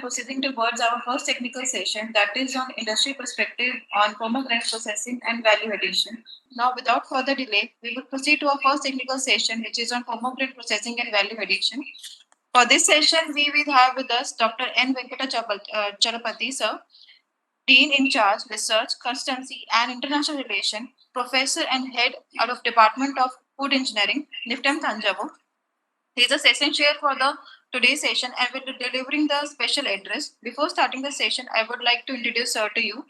proceeding towards our first technical session, that is on industry perspective on pomegranate processing and value addition. Now, without further delay, we will proceed to our first technical session, which is on pomegranate processing and value addition. For this session, we will have with us Dr. N. Chalapati, sir, Dean in charge, Research, Consultancy and International Relation, Professor and Head out of Department of Food Engineering, NIFTEM Thanjavur. He is a session chair for the today's session and will be delivering the special address. Before starting the session, I would like to introduce sir to you.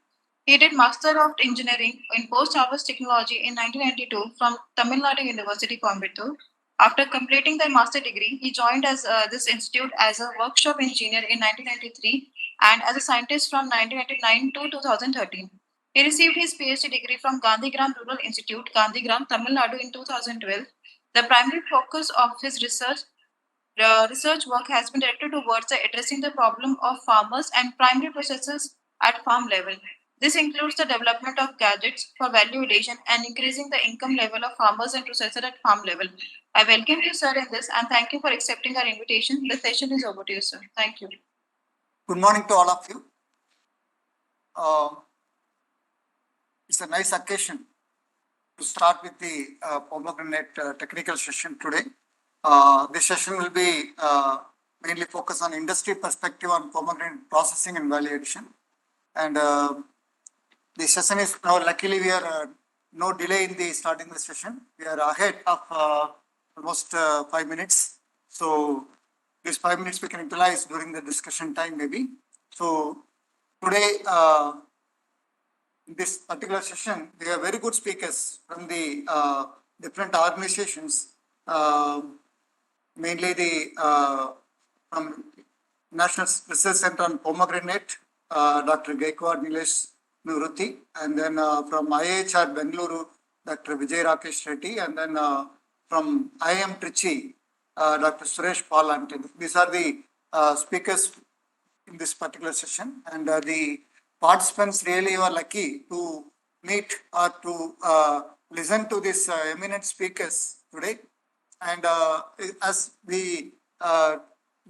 He did Master of Engineering in Post-Harvest Technology in 1992 from Tamil Nadu University, Coimbatore. After completing the master degree, he joined as this institute as a workshop engineer in 1993 and as a scientist from 1999 to 2013. He received his PhD degree from Gandhigram Rural Institute, Gandhigram, Tamil Nadu in 2012. The primary focus of his research work has been directed towards addressing the problem of farmers and primary processors at farm level. This includes the development of gadgets for value addition and increasing the income level of farmers and processors at farm level. I welcome you, sir, in this and thank you for accepting our invitation. The session is over to you, sir. Thank you. Good morning to all of you. It's a nice occasion to start with the pomegranate technical session today. This session will be mainly focused on industry perspective on pomegranate processing and value addition. And the session is now, luckily we are no delay in the starting the session. We are ahead of almost 5 minutes. So these 5 minutes we can utilize during the discussion time maybe. So today, in this particular session, we have very good speakers from the different organizations, mainly the from National Research Center on Pomegranate, Dr. Gaikwad Nilesh Nivrutti, and then from IHR Bengaluru, Dr. Vijay Rakesh Reddy, and then from IIM Trichy, Dr. Suresh Paul Anton. These are the speakers in this particular session, and the participants really are lucky to meet or to listen to these eminent speakers today. And as we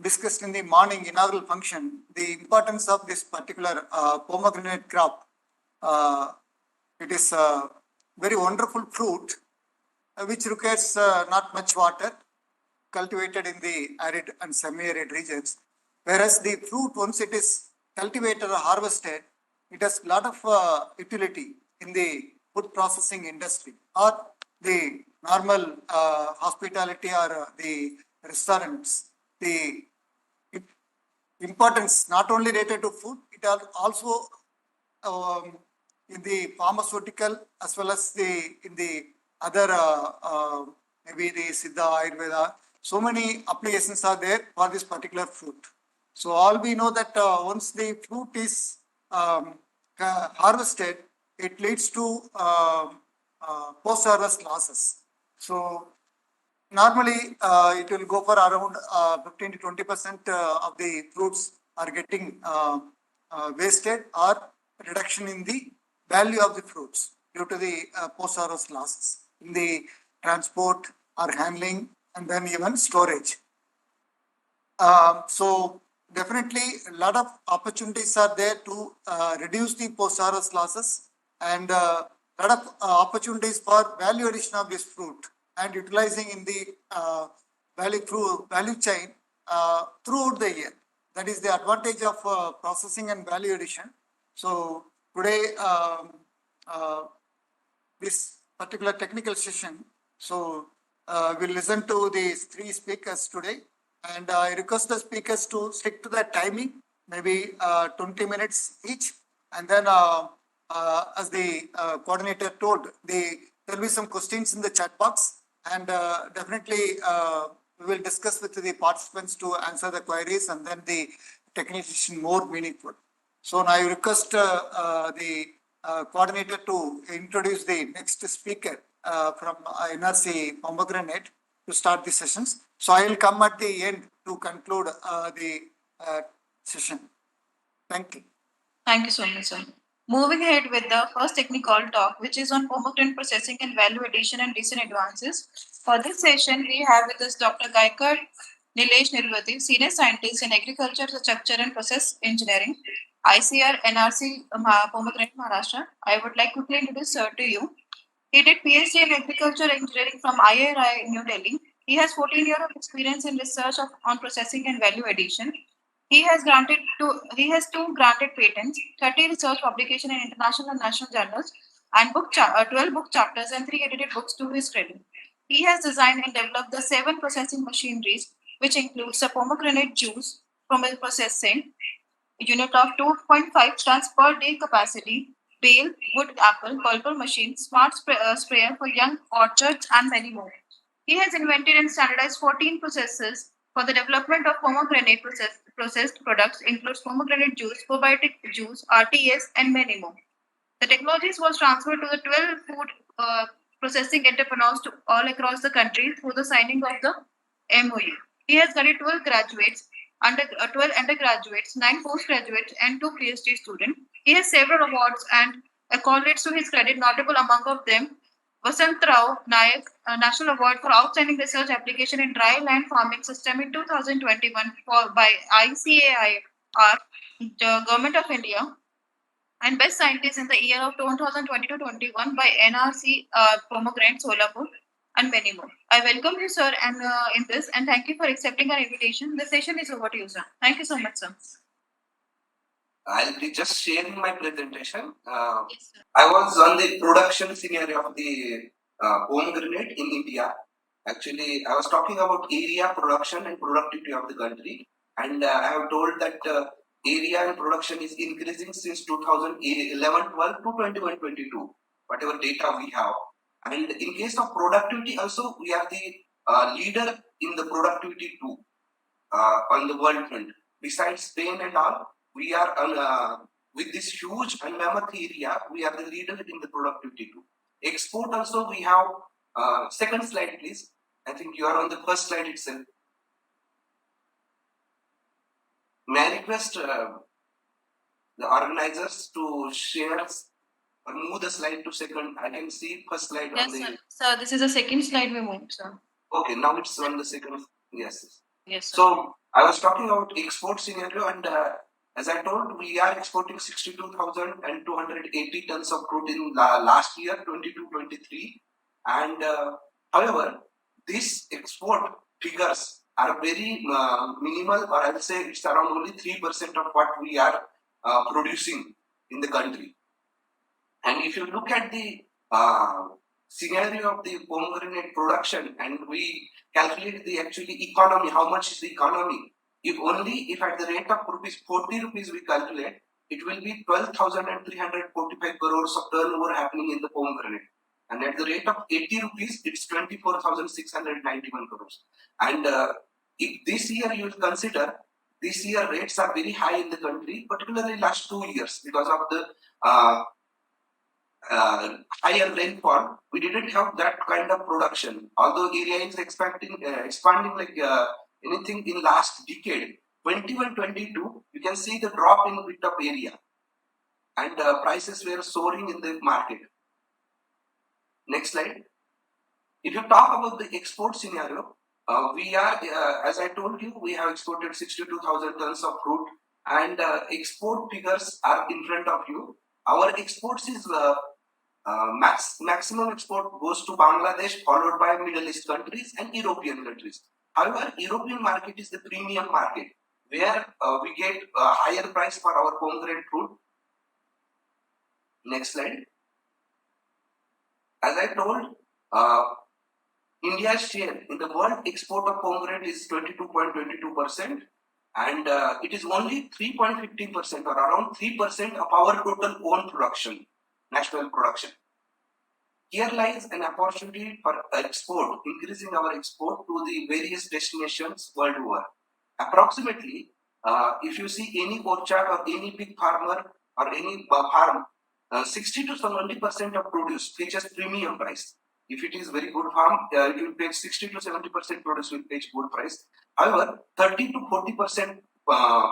discussed in the morning inaugural function, the importance of this particular pomegranate crop. It is a very wonderful fruit which requires not much water, cultivated in the arid and semi-arid regions. Whereas the fruit, once it is cultivated or harvested, it has a lot of utility in the food processing industry or the normal hospitality or the restaurants. The importance not only related to food, it are also in the pharmaceutical as well as in the other maybe the Siddha, Ayurveda. So many applications are there for this particular fruit. So all we know that once the fruit is harvested, it leads to post-harvest losses. So normally it will go for around 15 to 20% of the fruits are getting wasted or reduction in the value of the fruits due to the post-harvest losses in the transport or handling and then even storage. So definitely a lot of opportunities are there to reduce the post-harvest losses and a lot of opportunities for value addition of this fruit and utilizing in the value chain throughout the year. That is the advantage of processing and value addition. So today, this particular technical session, so we'll listen to these 3 speakers today. And I request the speakers to stick to the timing, maybe 20 minutes each. And then as the coordinator told, there will be some questions in the chat box. And definitely we will discuss with the participants to answer the queries and then the technical session more meaningful. So now I request the coordinator to introduce the next speaker from NRC Pomegranate to start the sessions. So I will come at the end to conclude the session. Thank you. Thank you so much, sir. Moving ahead with the first technical talk, which is on pomegranate processing and value addition and recent advances. For this session, we have with us Dr. Gaikwad Nilesh Nirvati, Senior Scientist in Agriculture, Structure and Process Engineering, ICR NRC Pomegranate, Maharashtra. I would like to quickly introduce Sir to you. He did PhD in Agriculture Engineering from IIRI New Delhi. He has 14 years of experience in research on processing and value addition. He has two granted patents, 30 research publications in international and national journals, and 12 book chapters and 3 edited books to his credit. He has designed and developed the 7 processing machineries, which includes the pomegranate juice from a processing unit of 2.5 tons per day capacity, bale, wood apple, pulper machine, sprayer for young orchards, and many more. He has invented and standardized 14 processes for the development of pomegranate processed products, includes pomegranate juice, probiotic juice, RTS, and many more. The technologies was transferred to the 12 food processing entrepreneurs to all across the country through the signing of the MOU. He has studied 12 graduates, 12 undergraduates, 9 postgraduates, and 2 PhD students. He has several awards and accolades to his credit, notable among of them Vasant Rao Nayak National Award for Outstanding Research Application in Dry Land Farming System in 2021 by ICAIR, the Government of India, and Best Scientist in the year of 2020-21 by NRC Pomegranate Solapur, and many more. I welcome you, sir, and in this, and thank you for accepting our invitation. The session is over to you, sir. Thank you so much, sir. I'll be just sharing my presentation. Yes, sir. I was on the production scenario of the pomegranate in India. Actually, I was talking about area, production, and productivity of the country. And I have told that area and production is increasing since 2011-12 to 21-22, whatever data we have. And in case of productivity also, we are the leader in the productivity too on the world front. Besides Spain and all, we are on, with this huge and mammoth area, we are the leader in the productivity too. Export also, we have, second slide please. I think you are on the first slide itself. May I request the organizers to share or move the slide to second? I can see first slide Yes, on the... sir. Sir, this is the second slide we moved, sir. Okay, now it's on the second. Yes. Yes, sir. So I was talking about export scenario, and as I told, we are exporting 62,280 tons of crude in last year, 22-23. And however, these export figures are very minimal, or I will say it's around only 3% of what we are producing in the country. And if you look at the scenario of the pomegranate production, and we calculate the actually economy, how much is the economy? If at the rate of 40 rupees we calculate, it will be 12,345 crores of turnover happening in the pomegranate. And at the rate of 80 rupees, it's 24,691 crores. And if this year you will consider, this year rates are very high in the country, particularly last 2 years, because of the higher rainfall. We didn't have that kind of production. Although area is expanding like anything in last decade, 21-22, you can see the drop in bit of area, and prices were soaring in the market. Next slide. If you talk about the export scenario, we are, as I told you, we have exported 62,000 tons of fruit, and export figures are in front of you. Our exports is maximum export goes to Bangladesh, followed by Middle East countries and European countries. However, European market is the premium market, where we get a higher price for our pomegranate fruit. Next slide. As I told, India's share in the world export of pomegranate is 22.22%, and it is only 3.15% or around 3% of our total own production, national production. Here lies an opportunity for export, increasing our export to the various destinations world over. Approximately, if you see any orchard or any big farmer or any farm, 60 to 70% of produce fetches premium price. If it is very good farm, it will pay 60 to 70% produce will fetch good price. However, 30 to 40%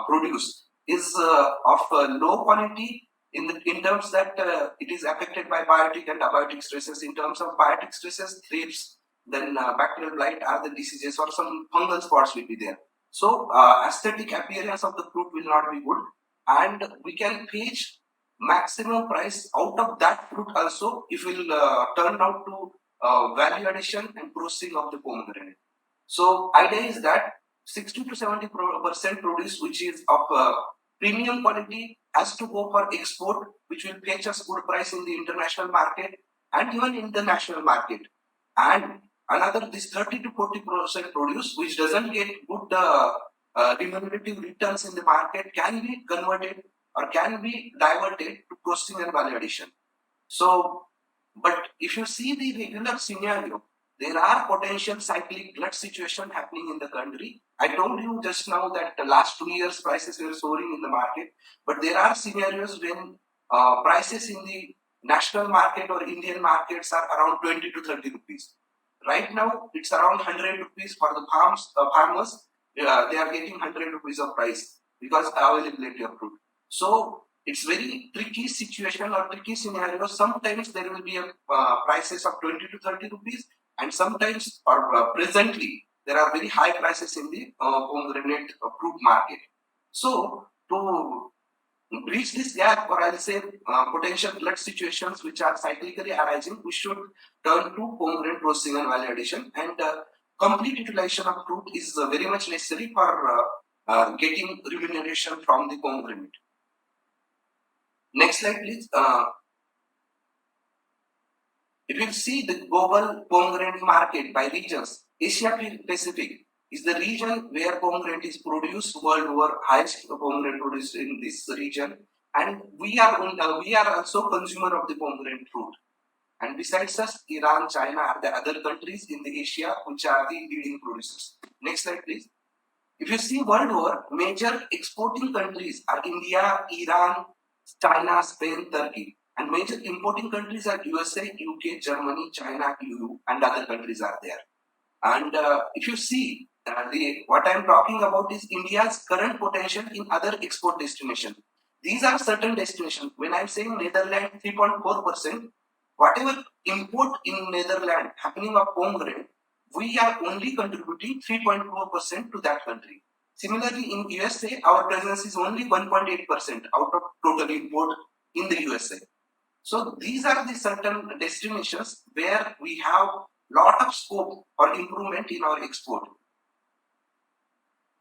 produce is of low quality in terms that it is affected by biotic and abiotic stresses. In terms of biotic stresses, thrips, then bacterial blight are the diseases, or some fungal spots will be there. So aesthetic appearance of the fruit will not be good, and we can fetch maximum price out of that fruit also if it will turn out to value addition and processing of the pomegranate. So idea is that 60 to 70% produce which is of premium quality has to go for export, which will fetch us good price in the international market and even in the national market. And another this 30 to 40% produce which doesn't get good remunerative returns in the market can be converted or can be diverted to processing and value addition. So, but if you see the regular scenario, there are potential cyclic glut situation happening in the country. I told you just now that the last 2 years prices were soaring in the market, but there are scenarios when prices in the national market or Indian markets are around 20 to 30 rupees. Right now, it's around 100 rupees for the farmers. They are getting 100 rupees of price because availability of fruit. So it's very tricky situation or tricky scenario. Sometimes there will be a prices of 20 to 30 rupees, and sometimes or presently there are very high prices in the pomegranate fruit market. So to bridge this gap, or I'll say potential glut situations which are cyclically arising, we should turn to pomegranate processing and value addition, and complete utilization of fruit is very much necessary for getting remuneration from the pomegranate. Next slide, please. If you see the global pomegranate market by regions, Asia Pacific is the region where pomegranate is produced world over, highest pomegranate produced in this region, and we are also consumer of the pomegranate fruit. And besides us, Iran, China are the other countries in the Asia which are the leading producers. Next slide, please. If you see world over, major exporting countries are India, Iran, China, Spain, Turkey, and major importing countries are USA, UK, Germany, China, EU, and other countries are there. And if you see, what I am talking about is India's current potential in other export destinations. These are certain destinations. When I am saying Netherlands 3.4%, whatever import in Netherlands happening of pomegranate, we are only contributing 3.4% to that country. Similarly, in USA, our presence is only 1.8% out of total import in the USA. So these are the certain destinations where we have lot of scope for improvement in our export.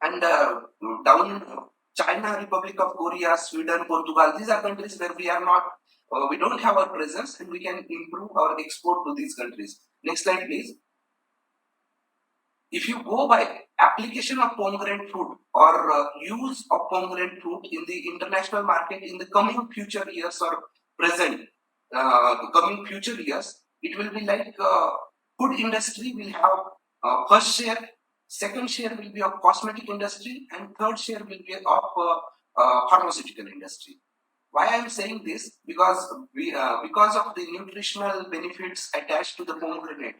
And down China, Republic of Korea, Sweden, Portugal, these are countries where we are not, we don't have our presence, and we can improve our export to these countries. Next slide, please. If you go by application of pomegranate fruit or use of pomegranate fruit in the international market in the coming future years or present coming future years, it will be like food industry will have first share, second share will be of cosmetic industry, and third share will be of pharmaceutical industry. Why I am saying this? Because of the nutritional benefits attached to the pomegranate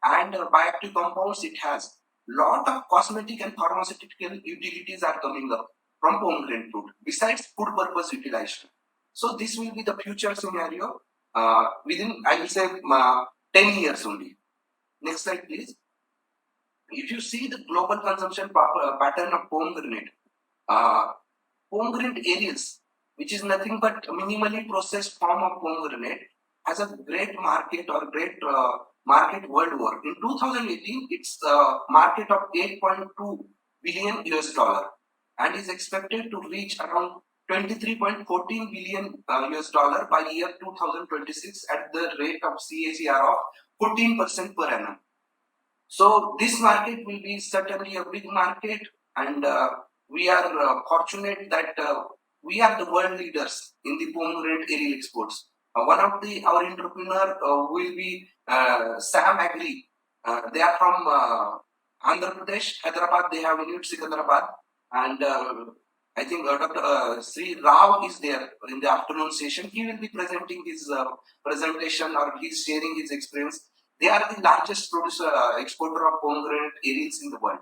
and bioactive compounds it has, lot of cosmetic and pharmaceutical utilities are coming up from pomegranate fruit besides food purpose utilization. So this will be the future scenario within, I will say, 10 years only. Next slide, please. If you see the global consumption pattern of pomegranate, pomegranate areas, which is nothing but minimally processed form of pomegranate, has a great market or great market world over. In 2018, it's a market of 8.2 billion US dollar and is expected to reach around 23.14 billion US dollar by year 2026 at the rate of CAGR of 14% per annum. So this market will be certainly a big market, and we are fortunate that we are the world leaders in the pomegranate aerial exports. One of our entrepreneur will be Sam Agri. They are from Andhra Pradesh, Hyderabad. They have unit Secunderabad, and I think Dr. Sri Rao is there in the afternoon session. He will be presenting his presentation, or he's sharing his experience. They are the largest producer, exporter of pomegranate aerials in the world.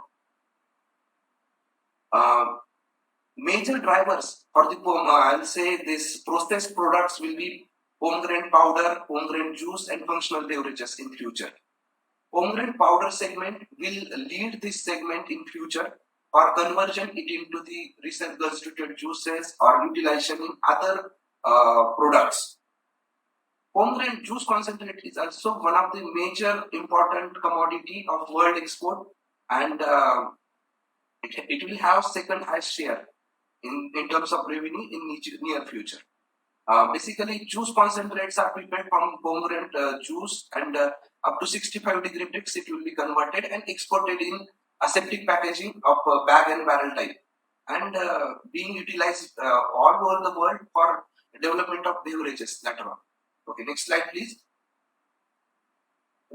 Major drivers for the I'll say this processed products will be pomegranate powder, pomegranate juice, and functional beverages in future. Pomegranate powder segment will lead this segment in future for conversion it into the recent constituted juices or utilization in other products. Pomegranate juice concentrate is also one of the major important commodity of world export, and it will have second highest share in terms of revenue in near future. Basically, juice concentrates are prepared from pomegranate juice, and up to 65-degree bricks it will be converted and exported in aseptic packaging of bag and barrel type, and being utilized all over the world for development of beverages later on. Okay, next slide please.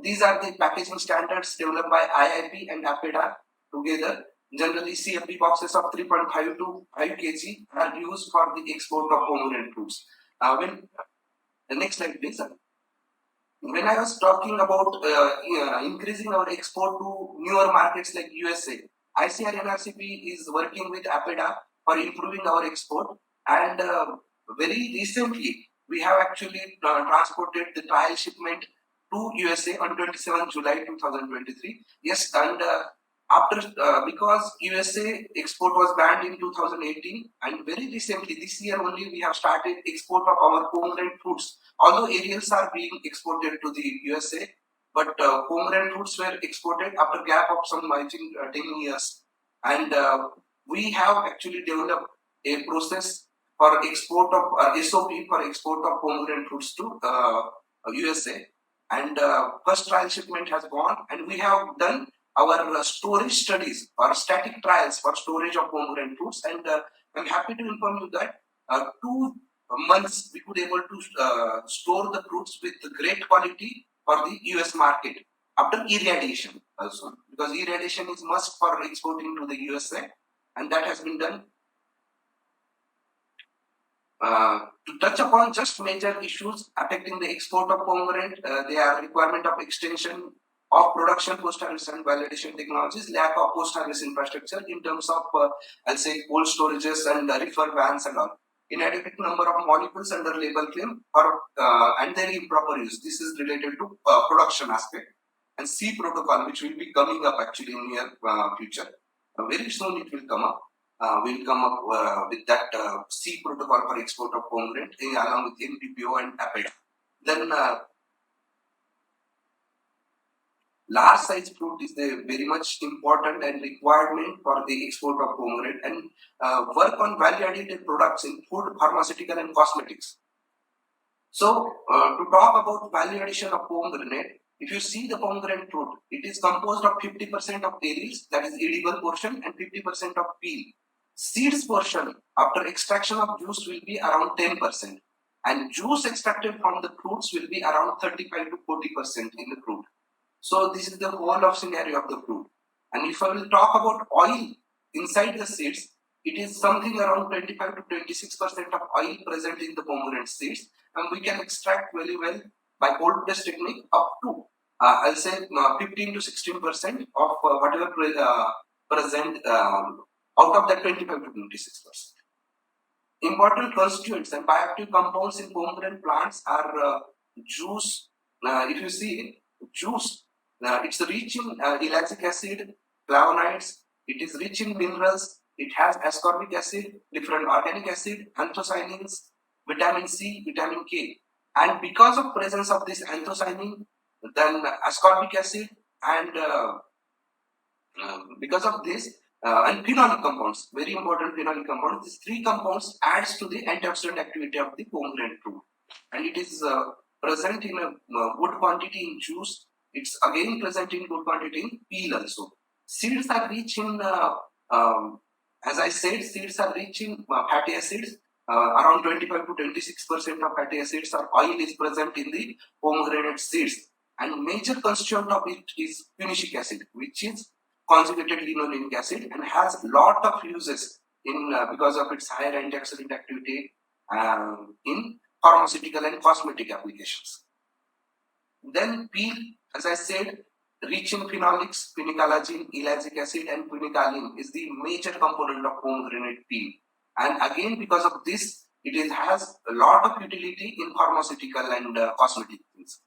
These are the packaging standards developed by IIP and APEDA together. Generally, CFB boxes of 3.5 to 5 kg are used for the export of pomegranate fruits. The next slide, please. When I was talking about increasing our export to newer markets like USA, ICR NRCP is working with APEDA for improving our export, and very recently we have actually transported the trial shipment to USA on 27 July 2023. Yes, and after because USA export was banned in 2018, and very recently this year only we have started export of our pomegranate fruits. Although aerials are being exported to the USA, but pomegranate fruits were exported after gap of some, I think, 10 years, and we have actually developed a process for export of SOP for export of pomegranate fruits to USA, and first trial shipment has gone, and we have done our storage studies or static trials for storage of pomegranate fruits, and I'm happy to inform you that 2 months we could able to store the fruits with great quality for the US market after irradiation also, because irradiation is must for exporting to the USA, and that has been done. To touch upon just major issues affecting the export of pomegranate, they are requirement of extension of production post-harvest and validation technologies, lack of post-harvest infrastructure in terms of, I'll say, cold storages and reefer vans and all. Inadequate number of molecules under label claim or and their improper use. This is related to production aspect. And C protocol, which will be coming up actually in near future. Very soon it will come up. We'll come up with that C protocol for export of pomegranate along with NPPO and APEDA. Then large size fruit is the very much important and requirement for the export of pomegranate, and work on value added products in food, pharmaceutical and cosmetics. So to talk about value addition of pomegranate, if you see the pomegranate fruit, it is composed of 50% of berries, that is edible portion, and 50% of peel. Seeds portion after extraction of juice will be around 10%, and juice extracted from the fruits will be around 35 to 40% in the fruit. So this is the whole of scenario of the fruit. And if I will talk about oil inside the seeds, it is something around 25 to 26% of oil present in the pomegranate seeds, and we can extract very well by cold press technique up to I'll say 15 to 16% of whatever present out of that 25 to 26%. Important constituents and bioactive compounds in pomegranate plants are juice. If you see juice, it's rich in ellagic acid, flavonoids. It is rich in minerals. It has ascorbic acid, different organic acid, anthocyanins, vitamin C, vitamin K. And because of presence of this anthocyanin, then ascorbic acid, and because of this, and phenolic compounds, very important phenolic compounds. These 3 compounds adds to the antioxidant activity of the pomegranate fruit, and it is present in a good quantity in juice. It's again present in good quantity in peel also. Seeds are rich in, as I said, seeds are rich in fatty acids. Around 25 to 26% of fatty acids or oil is present in the pomegranate seeds, and major constituent of it is punic acid, which is conjugated linolenic acid, and has lot of uses in because of its higher antioxidant activity in pharmaceutical and cosmetic applications. Then peel, as I said, rich in phenolics, phenylcollagen, ellagic acid, and phenylcaline is the major component of pomegranate peel. And again, because of this, it has a lot of utility in pharmaceutical and cosmetic things.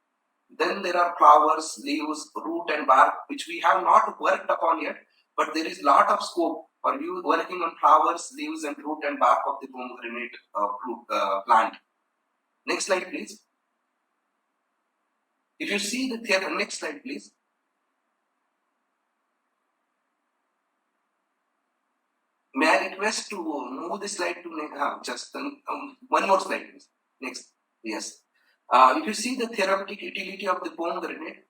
Then there are flowers, leaves, root and bark, which we have not worked upon yet, but there is lot of scope for you working on flowers, leaves and root and bark of the pomegranate fruit plant. Next slide, please. If you see the theater, next slide, please. May I request to move the slide to just one more slide, please. Next, yes. If you see the therapeutic utility of the pomegranate,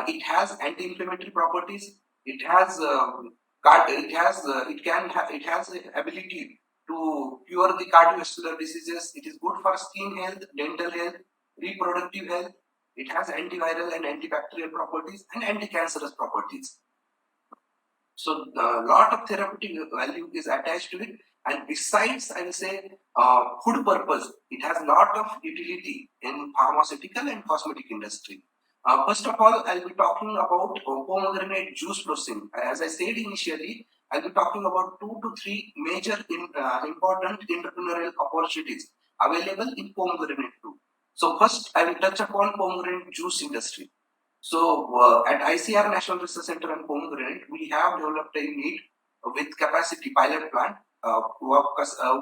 it has anti-inflammatory properties. It has it has the ability to cure the cardiovascular diseases. It is good for skin health, dental health, reproductive health. It has antiviral and antibacterial properties and anti-cancerous properties. So a lot of therapeutic value is attached to it. And besides, I will say, food purpose, it has a lot of utility in pharmaceutical and cosmetic industry. First of all, I'll be talking about pomegranate juice processing. As I said initially, I'll be talking about 2 to 3 major important entrepreneurial opportunities available in pomegranate too. So first, I will touch upon pomegranate juice industry. So at ICR National Research Center and Pomegranate, we have developed a unit with capacity pilot plant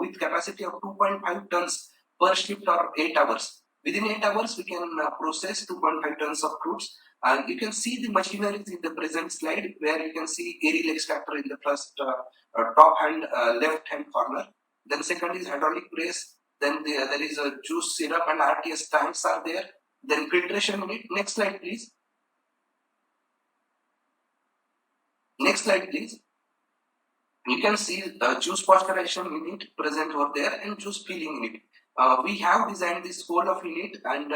with capacity of 2.5 tons per shift or 8 hours. Within 8 hours, we can process 2.5 tons of fruits. And you can see the machinery in the present slide, where you can see aerial extractor in the first top hand left hand corner. Then second is hydraulic press. Then there is a juice syrup and RTS tanks are there. Then filtration unit. Next slide, please. Next slide, please. You can see the juice pasteurization unit present over there and juice peeling unit. We have designed this whole of unit, and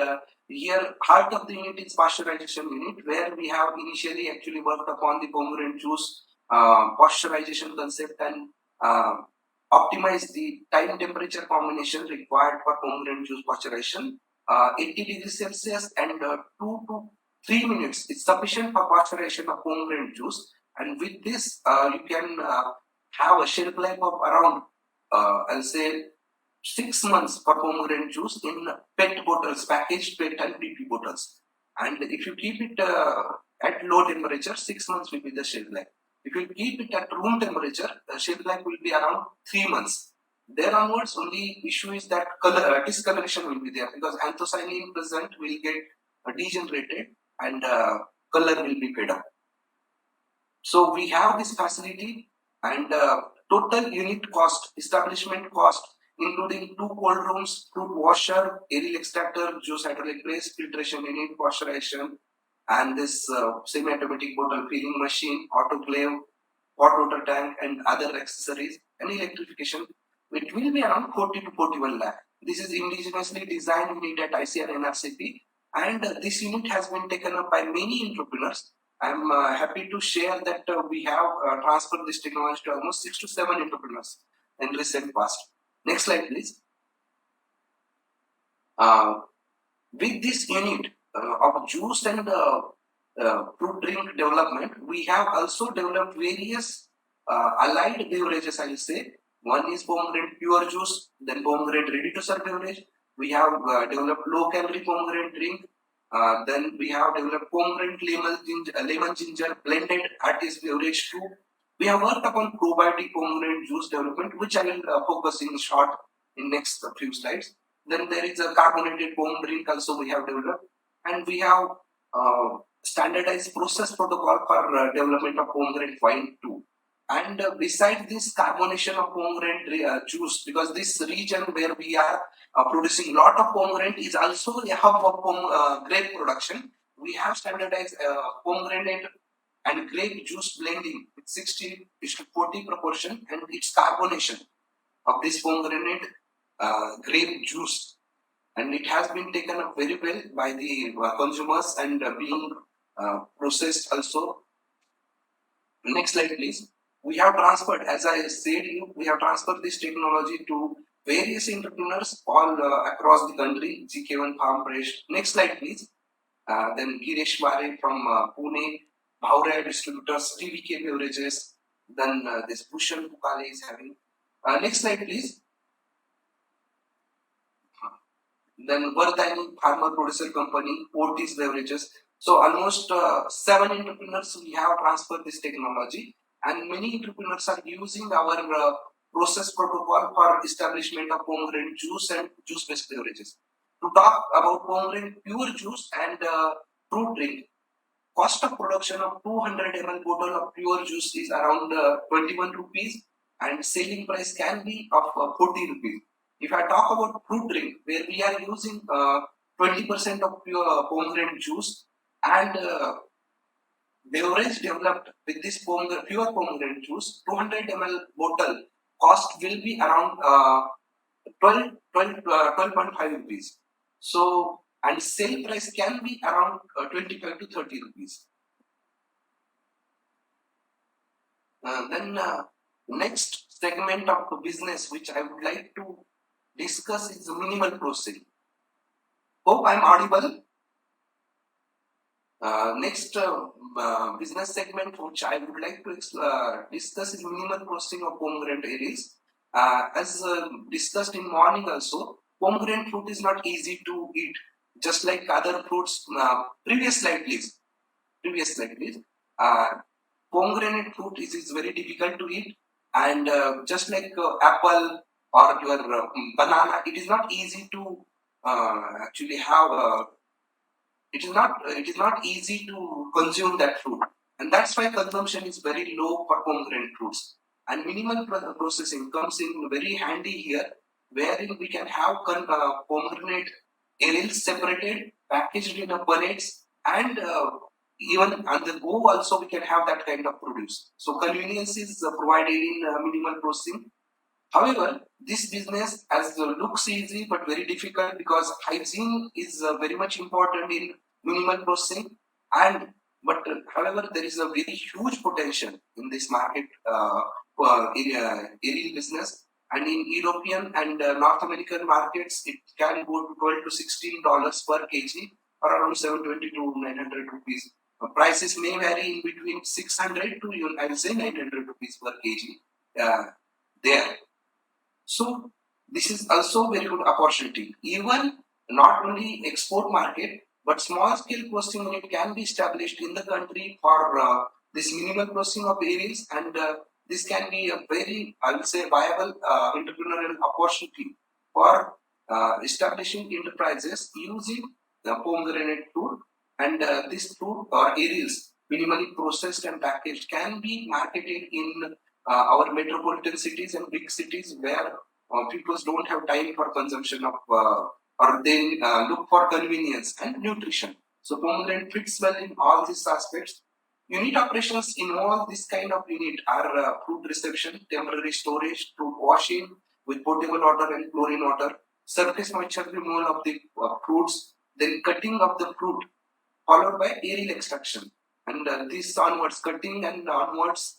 here heart of the unit is pasteurization unit, where we have initially actually worked upon the pomegranate juice pasteurization concept and optimize the time temperature combination required for pomegranate juice pasteurization. 80 degrees Celsius and 2 to 3 minutes is sufficient for pasteurization of pomegranate juice. And with this, you can have a shelf life of around, I'll say, 6 months for pomegranate juice in PET bottles, packaged PET and PP bottles. And if you keep it at low temperature, 6 months will be the shelf life. If you keep it at room temperature, the shelf life will be around 3 months. There onwards, only issue is that discoloration will be there, because anthocyanin present will get degenerated and color will be fade up. So we have this facility, and total unit cost, establishment cost, including 2 cold rooms, fruit washer, aerial extractor, juice hydraulic press, filtration unit, pasteurization, and this semi-automatic bottle filling machine, autoclave, hot water tank, and other accessories, and electrification, it will be around 40 to 41 lakh. This is indigenously designed unit at ICR NRCP, and this unit has been taken up by many entrepreneurs. I'm happy to share that we have transferred this technology to almost 6 to 7 entrepreneurs in recent past. Next slide, please. With this unit of juice and fruit drink development, we have also developed various allied beverages, I will say. One is pomegranate pure juice, then pomegranate ready-to-serve beverage. We have developed low-calorie pomegranate drink. Then we have developed pomegranate lemon ginger blended RTS beverage too. We have worked upon probiotic pomegranate juice development, which I will focus in short in next few slides. Then there is a carbonated pom drink also we have developed, and we have standardized process protocol for development of pomegranate wine too. And besides this carbonation of pomegranate juice, because this region where we are producing lot of pomegranate is also a hub of grape production. We have standardized pomegranate and grape juice blending with 60:40 proportion, and its carbonation of this pomegranate grape juice, and it has been taken up very well by the consumers and being processed also. Next slide, please. We have transferred, as I said, we have transferred this technology to various entrepreneurs all across the country. GK1 Farm Fresh. Next slide, please. Then Giresh Ware from Pune, Bhauraya Distributors, TVK Beverages. Then this Bhushan Bukale is having. Next slide, please. then Vardhani Farmer Producer Company, Otis Beverages. So almost 7 entrepreneurs we have transferred this technology, and many entrepreneurs are using our process protocol for establishment of pomegranate juice and juice-based beverages. To talk about pomegranate pure juice and fruit drink, cost of production of 200 ml bottle of pure juice is around 21 rupees, and selling price can be of 40 rupees. If I talk about fruit drink, where we are using 20% of pure pomegranate juice, and beverage developed with this pure pomegranate juice, 200 ml bottle cost will be around 12.5 rupees. So, and sale price can be around 25 to 30 rupees. Then next segment of the business which I would like to discuss is minimal processing. Hope I'm audible. Next business segment which I would like to discuss is minimal processing of pomegranate areas. As discussed in morning also, pomegranate fruit is not easy to eat, just like other fruits. Previous slide please. Pomegranate fruit is very difficult to eat, and just like apple or your banana, it is not easy to actually have. It is not easy to consume that fruit, and that's why consumption is very low for pomegranate fruits. And minimal processing comes in very handy here, wherein we can have pomegranate areas separated, packaged in a bunnets, and even on the go also we can have that kind of produce. So convenience is provided in minimal processing. However, this business as looks easy but very difficult, because hygiene is very much important in minimal processing. And but however, there is a very huge potential in this market aerial business. And in European and North American markets, it can go to $12 to $16 per kg, or around 720 to 900 rupees. Prices may vary in between 600 to I will say 900 rupees per kg there. So this is also very good opportunity. Even not only export market, but small scale processing unit can be established in the country for this minimal processing of areas, and this can be a very, I will say, viable entrepreneurial opportunity for establishing enterprises using the pomegranate fruit. And this fruit or areas minimally processed and packaged can be marketed in our metropolitan cities and big cities, where people don't have time for consumption of or they look for convenience and nutrition. So pomegranate fits well in all these aspects. Unit operations involve this kind of unit are fruit reception, temporary storage, fruit washing with potable water and chlorine water, surface moisture removal of the fruits, then cutting of the fruit, followed by aerial extraction. And this onwards, cutting and onwards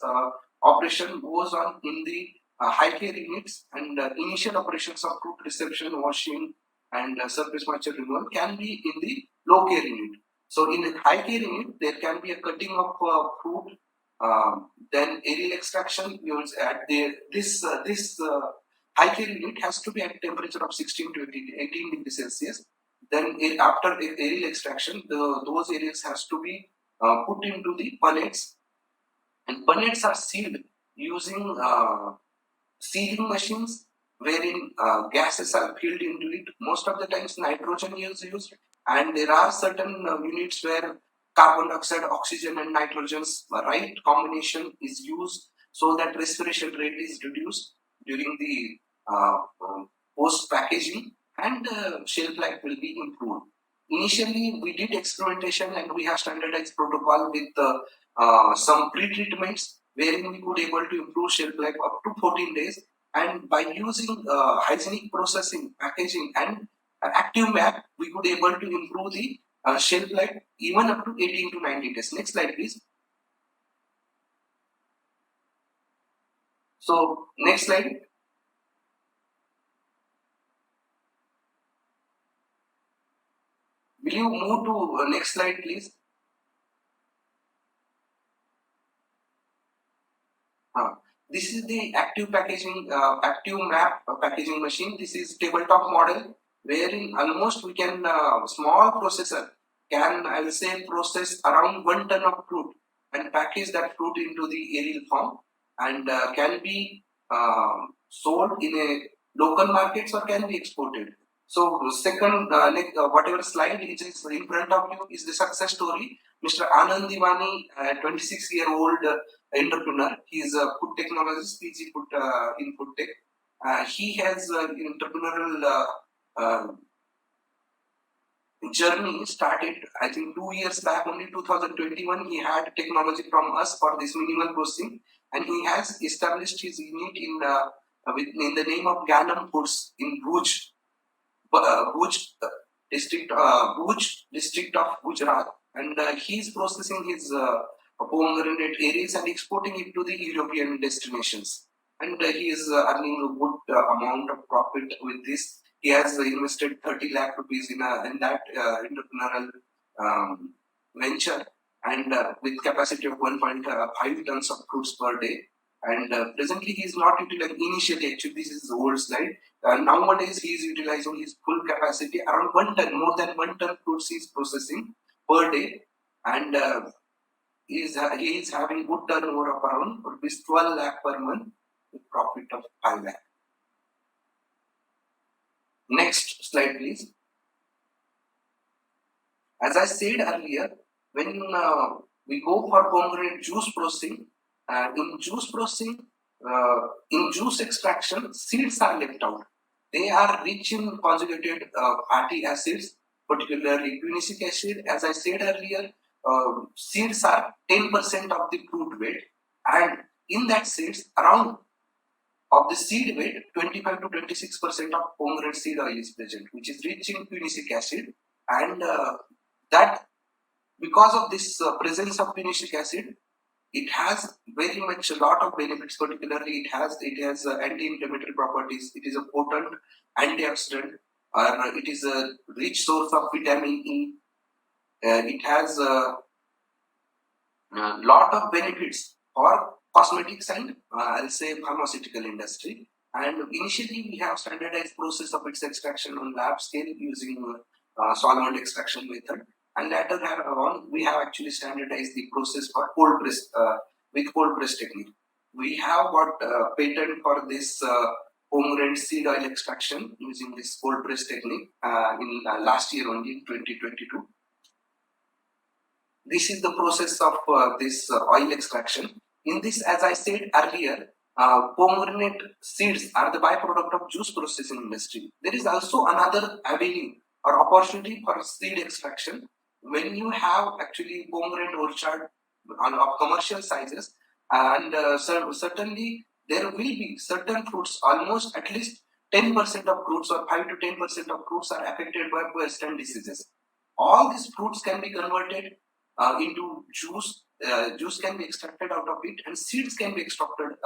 operation goes on in the high care units, and initial operations of fruit reception, washing, and surface moisture removal can be in the low care unit. So in the high care unit, there can be a cutting of fruit, then aerial extraction. At this high care unit has to be at temperature of 16 to 18 degrees Celsius. Then after aerial extraction, those areas has to be put into the punnets, and punnets are sealed using sealing machines, wherein gases are filled into it. Most of the times nitrogen is used, and there are certain units where carbon dioxide, oxygen, and nitrogen's right combination is used, so that respiration rate is reduced during the post packaging, and shelf life will be improved. Initially, we did experimentation, and we have standardized protocol with some pre-treatments, wherein we could able to improve shelf life up to 14 days. And by using hygienic processing, packaging, and active map, we could able to improve the shelf life even up to 18 to 90 days. Next slide, please. So next slide. Will you move to next slide, please? This is the active packaging, active map packaging machine. This is tabletop model. wherein almost we can, small processor can, I will say, process around 1 ton of fruit and package that fruit into the aerial form, and can be sold in a local markets or can be exported. So second, whatever slide is in front of you is the success story. Mr. Anand Divani, 26-year-old entrepreneur. He is a food technologist, PG food, in food tech. He has entrepreneurial journey started, I think, 2 years back, only 2021. He had technology from us for this minimal processing, and he has established his unit in the name of Ganam Foods in Bhuj, Bhuj district of Gujarat, and he is processing his pomegranate areas and exporting it to the European destinations. And he is earning a good amount of profit with this. He has invested 30 lakh rupees in that entrepreneurial venture, and with capacity of 1.5 tons of fruits per day. And presently, he is not utilizing. Initially, actually, this is the old slide. Nowadays, he is utilizing his full capacity, around 1 ton, more than 1 ton fruits he is processing per day, and he is having good turnover of around rupees 12 lakh per month with profit of 5 lakh. Next slide, please. As I said earlier, when we go for pomegranate juice processing, in juice extraction, seeds are left out. They are rich in conjugated fatty acids, particularly quinisic acid. As I said earlier, seeds are 10% of the fruit weight, and in that seeds, around of the seed weight, 25 to 26% of pomegranate seed oil is present, which is rich in quinisic acid, and that because of this presence of quinisic acid, it has very much a lot of benefits. Particularly, it has anti-inflammatory properties. It is a potent antioxidant, or it is a rich source of vitamin E. It has a lot of benefits for cosmetics and I'll say pharmaceutical industry. And initially, we have standardized process of its extraction on lab scale using solvent extraction method. And later on, we have actually standardized the process for cold press with cold press technique. We have got patent for this pomegranate seed oil extraction using this cold press technique in last year only, in 2022. This is the process of this oil extraction. In this, as I said earlier, pomegranate seeds are the byproduct of juice processing industry. There is also another avenue or opportunity for seed extraction. When you have actually pomegranate orchard of commercial sizes, and certainly there will be certain fruits, almost at least 10% of fruits or 5 to 10% of fruits are affected by Western diseases. All these fruits can be converted into juice. Juice can be extracted out of it, and seeds can be extracted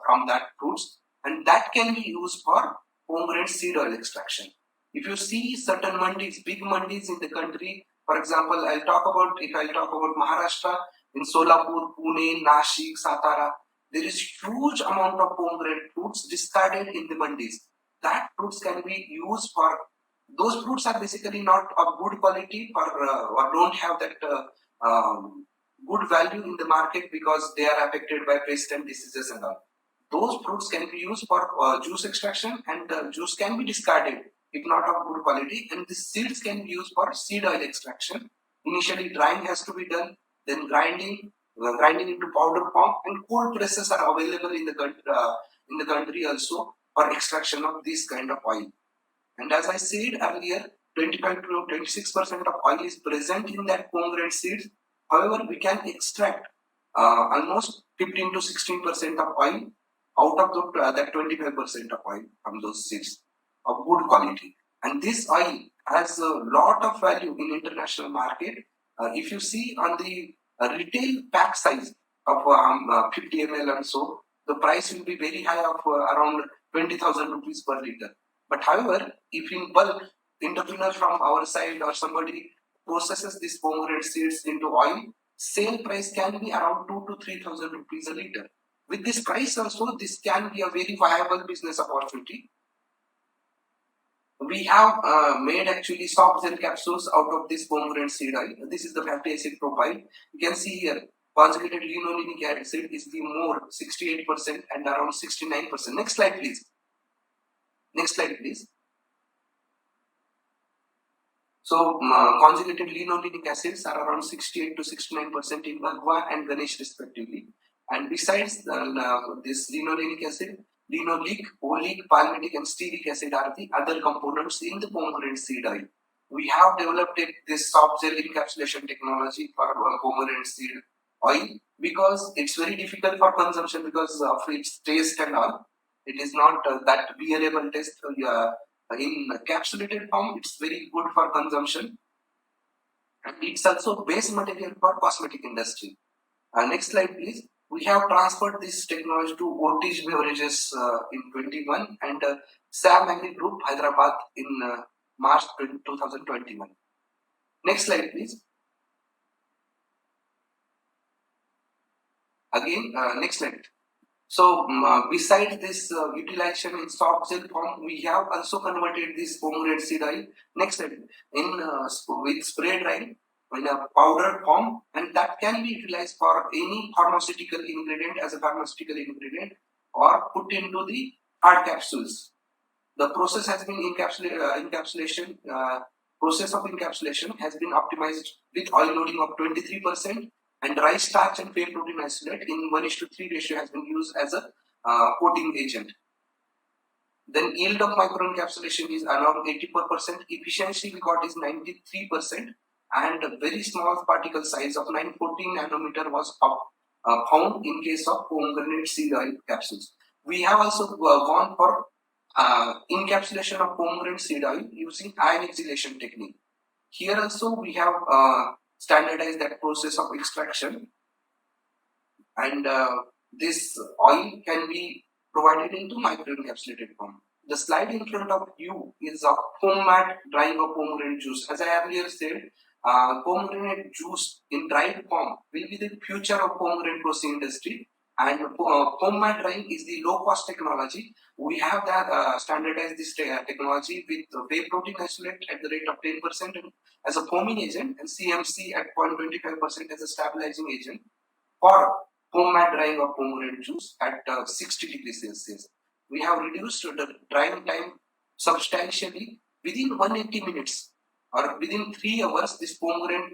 from that fruits, and that can be used for pomegranate seed oil extraction. If you see certain mandis, big mandis in the country, for example, if I'll talk about Maharashtra, in Solapur, Pune, Nashik, Satara, there is huge amount of pomegranate fruits discarded in the mandis. That fruits can be used for, those fruits are basically not of good quality or don't have that good value in the market because they are affected by pest and diseases and all. Those fruits can be used for juice extraction, and juice can be discarded if not of good quality, and the seeds can be used for seed oil extraction. Initially, drying has to be done, then grinding into powder form, and cold presses are available in the country also for extraction of this kind of oil. And as I said earlier, 25 to 26% of oil is present in that pomegranate seeds. However, we can extract almost 15 to 16% of oil out of that 25% of oil from those seeds of good quality. And this oil has a lot of value in international market. If you see on the retail pack size of 50 ml and so, the price will be very high of around 20,000 rupees per liter. But however, if in bulk, entrepreneur from our side or somebody processes these pomegranate seeds into oil, sale price can be around 2 to 3,000 rupees a liter. With this price also, this can be a very viable business opportunity. We have made actually soft gel capsules out of this pomegranate seed oil. This is the fatty acid profile. You can see here conjugated linolenic acid is the more 68% and around 69%. Next slide, please. Next slide, please. So conjugated linolenic acids are around 68 to 69% in Bhagwa and Ganesh respectively. And besides this linolenic acid, linoleic, oleic, palmitic and stearic acid are the other components in the pomegranate seed oil. We have developed this soft gel encapsulation technology for pomegranate seed oil because it's very difficult for consumption because of its taste and all. It is not that bearable taste. In capsulated form, it's very good for consumption, and it's also base material for cosmetic industry. Next slide, please. We have transferred this technology to Otis Beverages in 21 and Sam Agri Group Hyderabad in March 2021. Next slide, please. Again, next slide. So besides this utilization in soft gel form, we have also converted this pomegranate seed oil. Next slide. In with spray drying in a powder form, and that can be utilized for any pharmaceutical ingredient as a pharmaceutical ingredient or put into the hard capsules. The process has been encapsulation. Process of encapsulation has been optimized with oil loading of 23%, and rice starch and whey protein isolate in 1:3 ratio has been used as a coating agent. Then yield of micro encapsulation is around 84%. Efficiency we got is 93%, and a very small particle size of 914 nanometer was found in case of pomegranate seed oil capsules. We have also gone for encapsulation of pomegranate seed oil using ion exhalation technique. Here also we have standardized that process of extraction, and this oil can be provided into microencapsulated form. The slide in front of you is of foam mat drying of pomegranate juice. As I earlier said, pomegranate juice in dried form will be the future of pomegranate processing industry, and foam mat drying is the low cost technology. We have that standardized this technology with whey protein isolate at the rate of 10% as a foaming agent and CMC at 0.25% as a stabilizing agent for foam mat drying of pomegranate juice at 60 degrees Celsius. We have reduced the drying time substantially. Within 180 minutes or within 3 hours, this pomegranate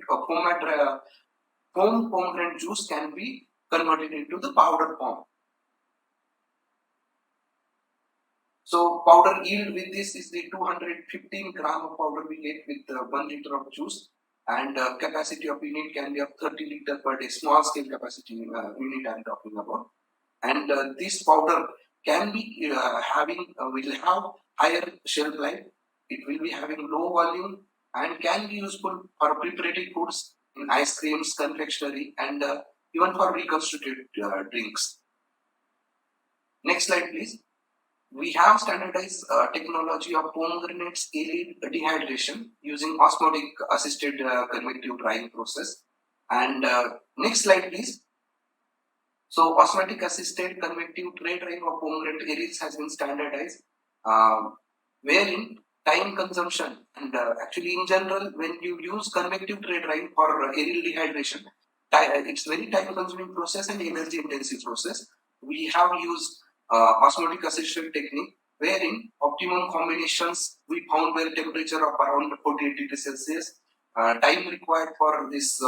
foam pomegranate juice can be converted into the powder form. So powder yield with this is the 215 gram of powder we get with 1 liter of juice, and capacity of unit can be of 30 liter per day, small scale capacity unit I'm talking about. And this powder can be will have higher shelf life. It will be having low volume and can be useful for preparative foods in ice creams, confectionery, and even for reconstituted drinks. Next slide, please. We have standardized technology of pomegranate scaled dehydration using osmotic assisted convective drying process. And next slide, please. So osmotic assisted convective tray drying of pomegranate areas has been standardized, wherein time consumption and actually in general when you use convective tray drying for aerial dehydration, it's very time consuming process and energy intensive process. We have used osmotic assisted technique wherein optimum combinations we found where temperature of around 48 degrees Celsius. Time required for this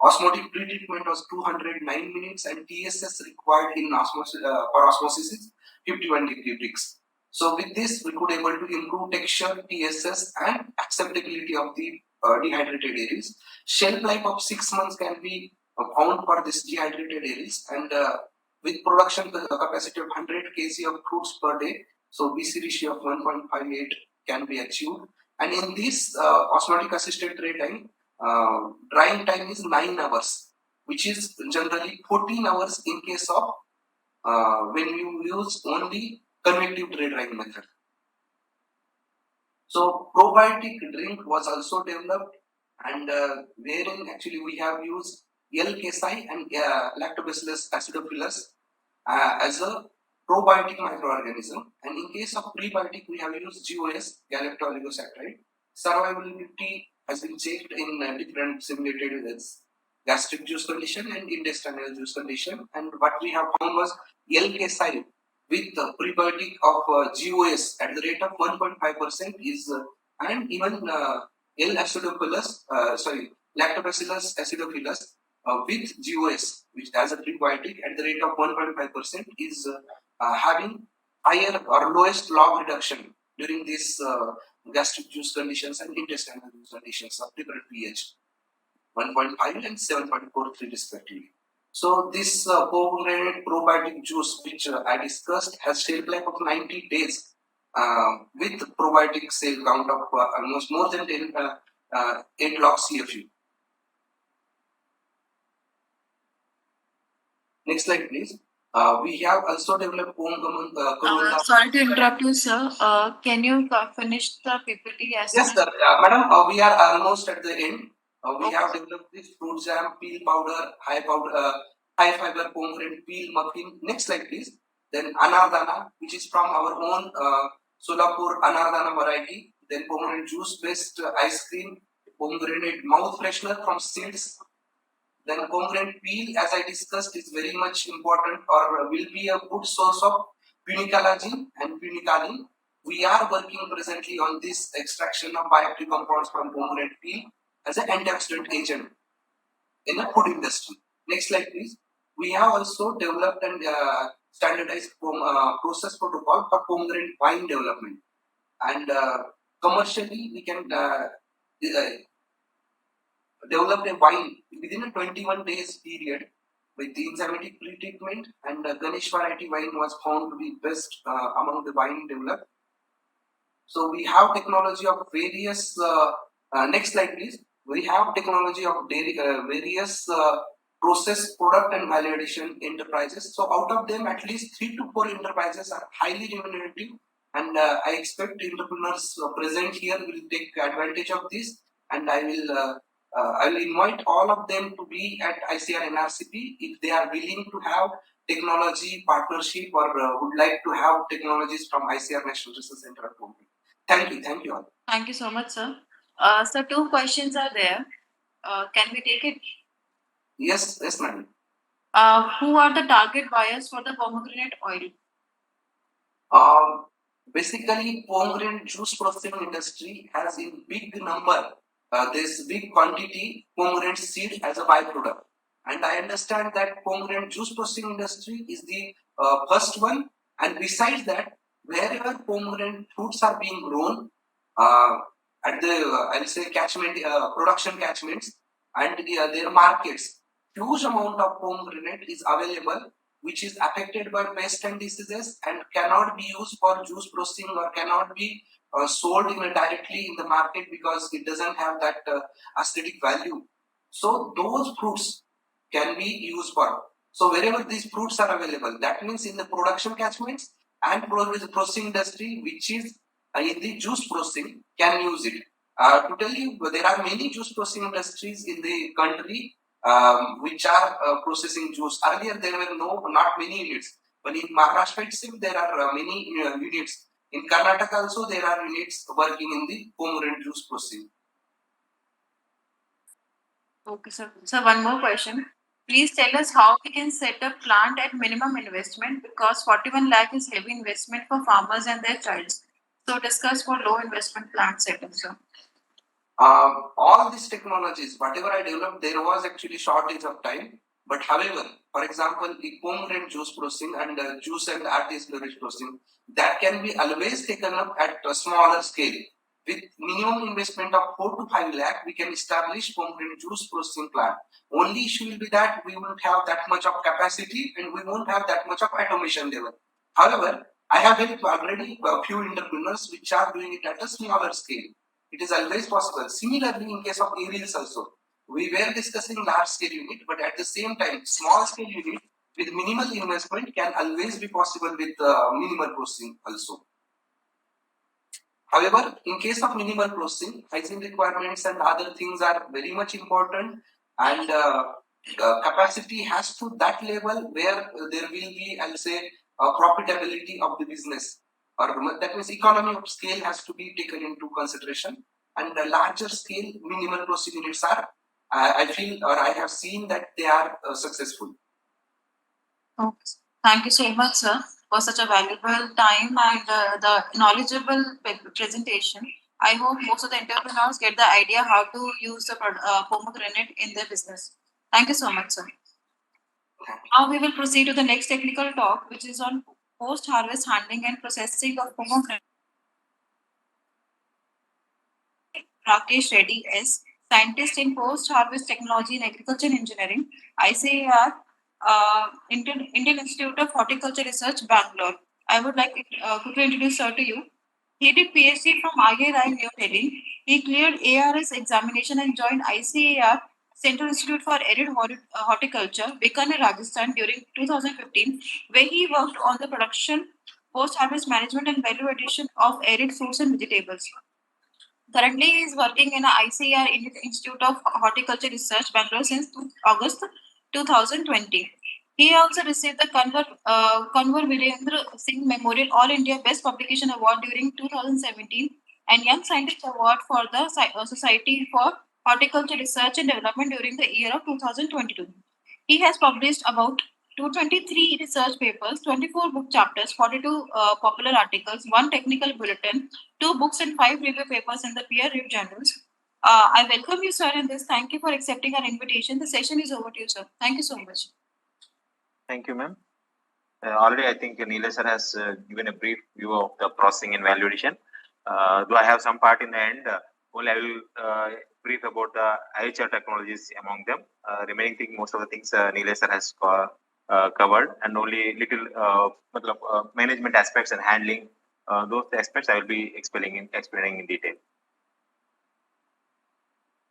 osmotic pre-treatment was 209 minutes, and TSS required in for osmosis is 51 degree Brix. So with this, we could able to improve texture, TSS, and acceptability of the dehydrated areas. Shelf life of 6 months can be found for this dehydrated areas, and with production capacity of 100 kg of fruits per day, so BC ratio of 1.58 can be achieved. And in this osmotic assisted tray time, drying time is 9 hours, which is generally 14 hours in case of when you use only convective tray drying method. So probiotic drink was also developed, and wherein actually we have used L. casei and Lactobacillus acidophilus as a probiotic microorganism, and in case of prebiotic, we have used GOS, galacto-oligosaccharide. Survivability has been checked in different simulated gastric juice condition and intestinal juice condition, and what we have found was L-casein with prebiotic of GOS at the rate of 1.5% is, and even L-acidophilus, Lactobacillus acidophilus with GOS, which as a prebiotic at the rate of 1.5% is having higher or lowest log reduction during these gastric juice conditions and intestinal juice conditions of different pH, 1.5 and 7.43 respectively. So this pomegranate probiotic juice, which I discussed, has shelf life of 90 days with probiotic cell count of almost more than 8 log CFU. Next slide, please. We have also developed Sorry to interrupt you, sir. Can you finish the PPT as Yes, sir. Madam, we are almost at the end. We have developed this fruit jam, peel powder, high fiber pomegranate peel muffin. Next slide, please. Then anardana, which is from our own Solapur anardana variety. Then pomegranate juice based ice cream, pomegranate mouth freshener from seeds. Then pomegranate peel, as I discussed, is very much important or will be a good source of punicalagin and punicalin. We are working presently on this extraction of bioactive compounds from pomegranate peel as an antioxidant agent in the food industry. Next slide, please. We have also developed and standardized process protocol for pomegranate wine development, and commercially we can develop a wine within a 21 days period with the enzymatic pre-treatment, and Ganesh variety wine was found to be best among the wine developed. So we have technology of various, next slide please. We have technology of various process, product and value addition enterprises. So out of them, at least 3 to 4 enterprises are highly remunerative, and I expect entrepreneurs present here will take advantage of this, and I will invite all of them to be at ICR NRCP if they are willing to have technology partnership or would like to have technologies from ICR National Research Center at Bombay. Thank you all. Thank you so much, sir. So 2 questions are there. Can we take it? Yes, madam. Who are the target buyers for the pomegranate oil? Basically, pomegranate juice processing industry has in big number, this big quantity pomegranate seed as a byproduct. And I understand that pomegranate juice processing industry is the first one. And besides that, wherever pomegranate fruits are being grown, at the I'll say catchment, production catchments, and their markets, huge amount of pomegranate is available, which is affected by pests and diseases and cannot be used for juice processing or cannot be sold directly in the market because it doesn't have that aesthetic value. So those fruits can be used for. So wherever these fruits are available, that means in the production catchments and processing industry, which is in the juice processing, can use it. To tell you, there are many juice processing industries in the country which are processing juice. Earlier there were not many units, but in Maharashtra itself there are many units. In Karnataka also there are units working in the pomegranate juice processing. Okay, sir. So one more question. Please tell us how we can set up plant at minimum investment, because 41 lakh is heavy investment for farmers and their childs. So discuss for low investment plant setup, sir. All these technologies, whatever I developed, there was actually shortage of time. But however, for example, the pomegranate juice processing and juice and artist beverage processing, that can be always taken up at a smaller scale. With minimum investment of 4 to 5 lakh, we can establish pomegranate juice processing plant. Only issue will be that we won't have that much of capacity and we won't have that much of automation level. However, I have helped already a few entrepreneurs which are doing it at a smaller scale. It is always possible. Similarly, in case of aerials also, we were discussing large scale unit, but at the same time, small scale unit with minimal investment can always be possible with minimal processing also. However, in case of minimal processing, hygiene requirements and other things are very much important, and capacity has to that level where there will be, I'll say, profitability of the business, or that means economy of scale has to be taken into consideration, and the larger scale minimal process units are, I feel, or I have seen that they are successful. Okay. Thank you so much, sir, for such a valuable time and the knowledgeable presentation. I hope most of the entrepreneurs get the idea how to use the pomegranate in their business. Thank you so much, sir. Now we will proceed to the next technical talk, which is on post-harvest handling and processing of pomegranate. Rakesh Reddy S, scientist in post-harvest technology in agriculture and engineering, ICAR, Indian Institute of Horticulture Research, Bangalore. I would like quickly introduce sir to you. He did PhD from IIR in New Delhi. He cleared ARS examination and joined ICAR, Central Institute for Arid Horticulture, Bikaner, Rajasthan during 2015, where he worked on the production, post-harvest management and value addition of arid fruits and vegetables. Currently, he is working in ICAR Institute of Horticulture Research, Bangalore since August 2020. He also received the Kanwar Virendra Singh Memorial All India Best Publication Award during 2017 and Young Scientist Award for the Society for Horticulture Research and Development during the year of 2022. He has published about 223 research papers, 24 book chapters, 42 popular articles, 1 technical bulletin, 2 books and 5 review papers in the peer-reviewed journals. I welcome you, sir, in this. Thank you for accepting our invitation. The session is over to you, sir. Thank you so much. Thank you, ma'am. Already, I think Neela sir has given a brief view of the processing and value addition. Though I have some part in the end, only I will brief about the IHR technologies among them. Remaining thing, most of the things Neela sir has covered, and only little management aspects and handling those aspects I will be explaining in detail.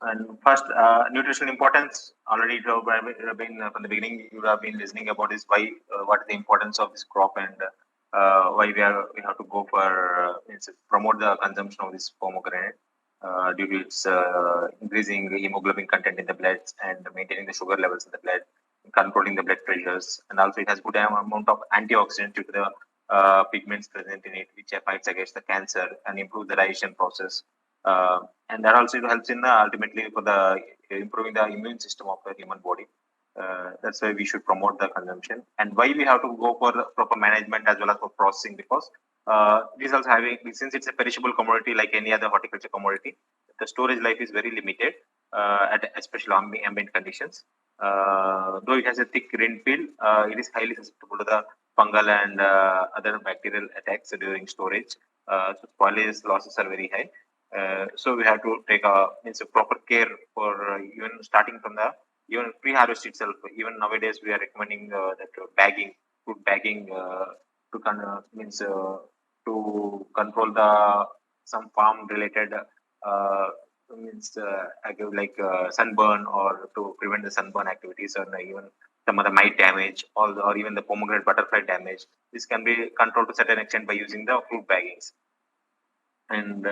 And first, nutritional importance. Already it have been from the beginning. You have been listening about this. Why? What is the importance of this crop, and why we have to go for promote the consumption of this pomegranate due to its increasing hemoglobin content in the blood and maintaining the sugar levels in the blood, controlling the blood pressures, and also it has good amount of antioxidants due to the pigments present in it, which fights against the cancer and improve the digestion process. And that also helps in ultimately for the improving the immune system of the human body. That's why we should promote the consumption, and why we have to go for proper management as well as for processing, because this also having, since it's a perishable commodity like any other horticulture commodity, the storage life is very limited at especially ambient conditions. Though it has a thick grain field, it is highly susceptible to the fungal and other bacterial attacks during storage. So spoilage losses are very high. So we have to take a proper care for even starting from the even pre-harvest itself. Even nowadays we are recommending that food bagging to control the some farm related sunburn, or to prevent the sunburn activities, or even some other mite damage, or even the pomegranate butterfly damage. This can be controlled to a certain extent by using the fruit baggings. And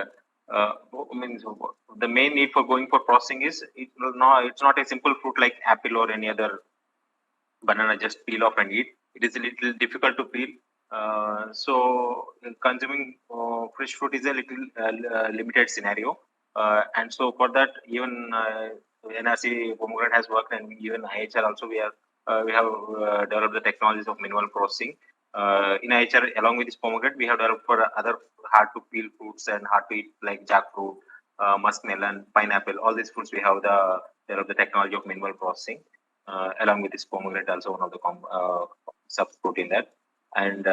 the main need for going for processing is it's not a simple fruit like apple or any other banana, just peel off and eat. It is a little difficult to peel. So consuming fresh fruit is a little limited scenario. And so for that, even NRC Pomegranate has worked, and even IHR also we have developed the technologies of minimal processing. In IHR, along with this pomegranate, we have developed for other hard to peel fruits and hard to eat like jackfruit, muskmelon, pineapple. All these fruits we have developed the technology of minimal processing. Along with this pomegranate, also one of the subfruit in that, and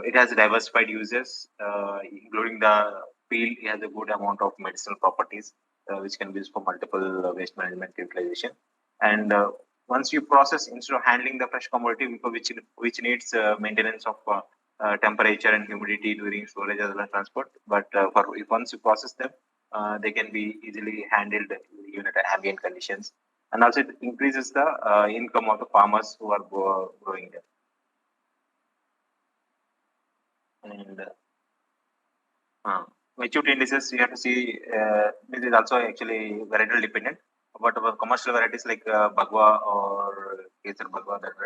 it has diversified uses, including the peel. It has a good amount of medicinal properties, which can be used for multiple waste management utilization. And once you process, instead of handling the fresh commodity, which needs maintenance of temperature and humidity during storage as well as transport, but once you process them, they can be easily handled even at ambient conditions, and also it increases the income of the farmers who are growing them. And maturity indices, you have to see this is also actually varietal dependent. But commercial varieties like Bagua or Kesar Bagua, that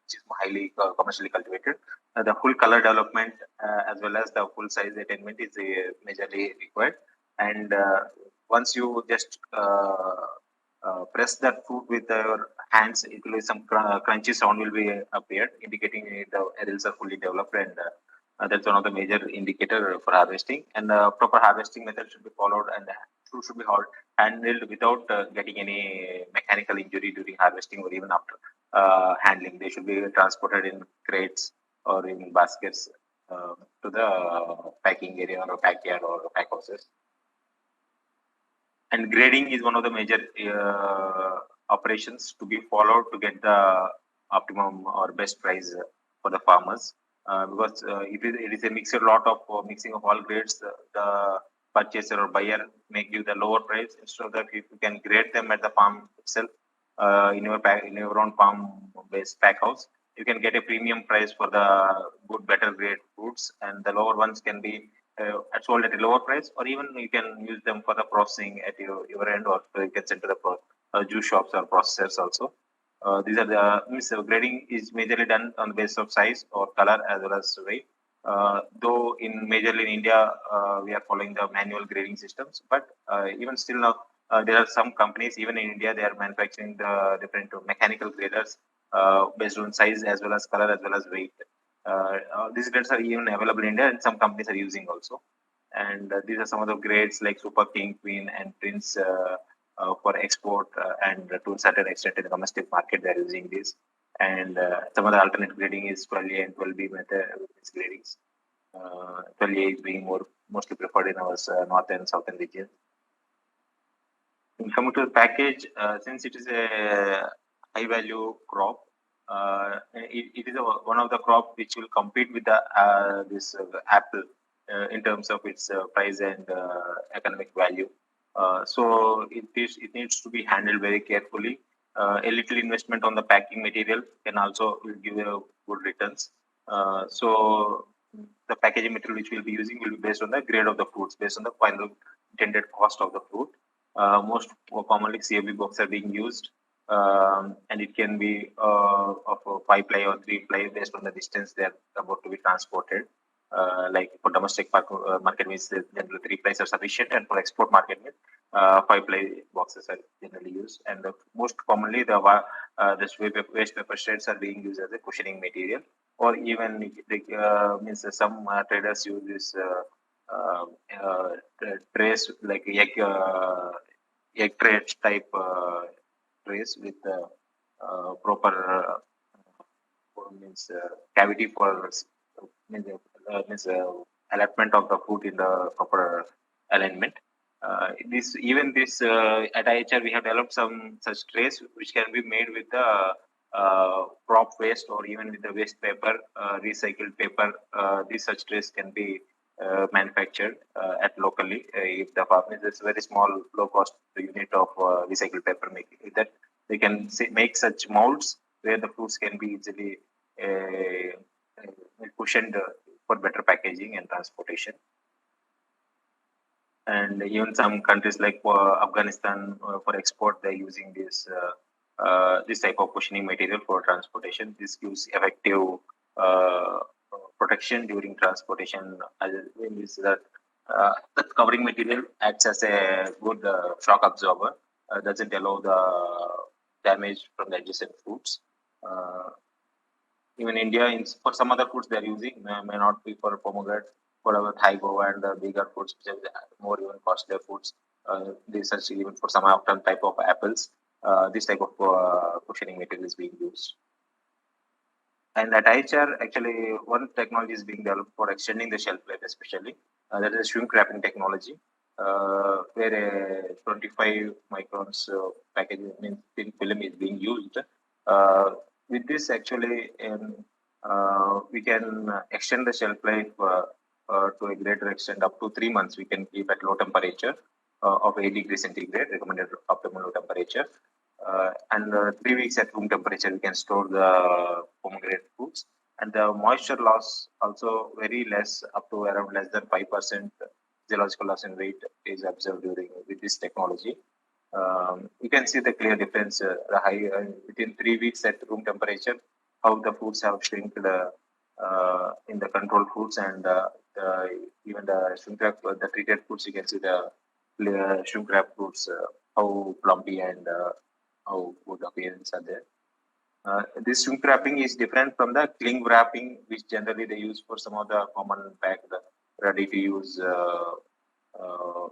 which is highly commercially cultivated. The full color development as well as the full size attainment is majorly required. And once you just press that fruit with your hands, it will be some crunchy sound will be appeared, indicating the areas are fully developed, and that's one of the major indicator for harvesting. And proper harvesting method should be followed, and fruit should be handled without getting any mechanical injury during harvesting or even after handling. They should be transported in crates or in baskets to the packing area or backyard or pack houses. And grading is one of the major operations to be followed to get the optimum or best price for the farmers. Because if it is a mixed lot of mixing of all grades, the purchaser or buyer may give the lower price. Instead of that, if you can grade them at the farm itself in your own farm based pack house, you can get a premium price for the good, better grade fruits, and the lower ones can be sold at a lower price, or even you can use them for the processing at your end, or you can send to the juice shops or processors also. These are the grading is majorly done on the basis of size or color as well as weight. Though majorly in India, we are following the manual grading systems, but even still now, there are some companies even in India they are manufacturing the different mechanical graders based on size as well as color as well as weight. These grades are even available in India, and some companies are using also. And these are some of the grades like Super King, Queen, and Prince for export, and to a certain extent in the domestic market they are using this. And some of the alternate grading is 12A and 12B method gradings. 12A is being mostly preferred in our north and southern region. In coming to the package, since it is a high value crop, it is one of the crop which will compete with the this apple in terms of its price and economic value. So it needs to be handled very carefully. A little investment on the packing material can also will give a good returns. So the packaging material which we'll be using will be based on the grade of the fruits, based on the final intended cost of the fruit. Most commonly CFB box are being used, and it can be of a 5-ply or 3-ply based on the distance they are about to be transported. Like for domestic market means generally 3-plies are sufficient, and for export market means 5-ply boxes are generally used. And most commonly the waste paper shreds are being used as a cushioning material, or even means some traders use this trays like egg trays type trays with proper means cavity for means allotment of the fruit in the proper alignment. This at IHR we have developed some such trays which can be made with the crop waste or even with the waste paper, recycled paper. These such trays can be manufactured at locally if the farm is a very small low cost unit of recycled paper making, that they can make such molds where the fruits can be easily cushioned for better packaging and transportation. And even some countries like Afghanistan for export, they're using this type of cushioning material for transportation. This gives effective protection during transportation. Means that the covering material acts as a good shock absorber, doesn't allow the damage from the adjacent fruits. Even India, for some other fruits they're using, may not be for pomegranate, for our Thai guava and the bigger fruits, which are more even costlier fruits. This is even for some often type of apples. This type of cushioning material is being used. And at IHR, actually, one technology is being developed for extending the shelf life, especially. That is shrink wrapping technology, where a 25 microns packaging thin film is being used. With this, actually, we can extend the shelf life to a greater extent, up to 3 months. We can keep at low temperature of 8 degrees centigrade, recommended optimal low temperature. And 3 weeks at room temperature, we can store the pomegranate fruits. And the moisture loss also very less, up to around less than 5% geological loss in weight is observed with this technology. You can see the clear difference. Within 3 weeks at room temperature, how the foods have shrunk in the controlled foods and even the shrink wrap, the treated foods. You can see the shrink wrap foods, how plumpy and how good appearance are there. This shrink wrapping is different from the cling wrapping, which generally they use for some of the common packed, ready to use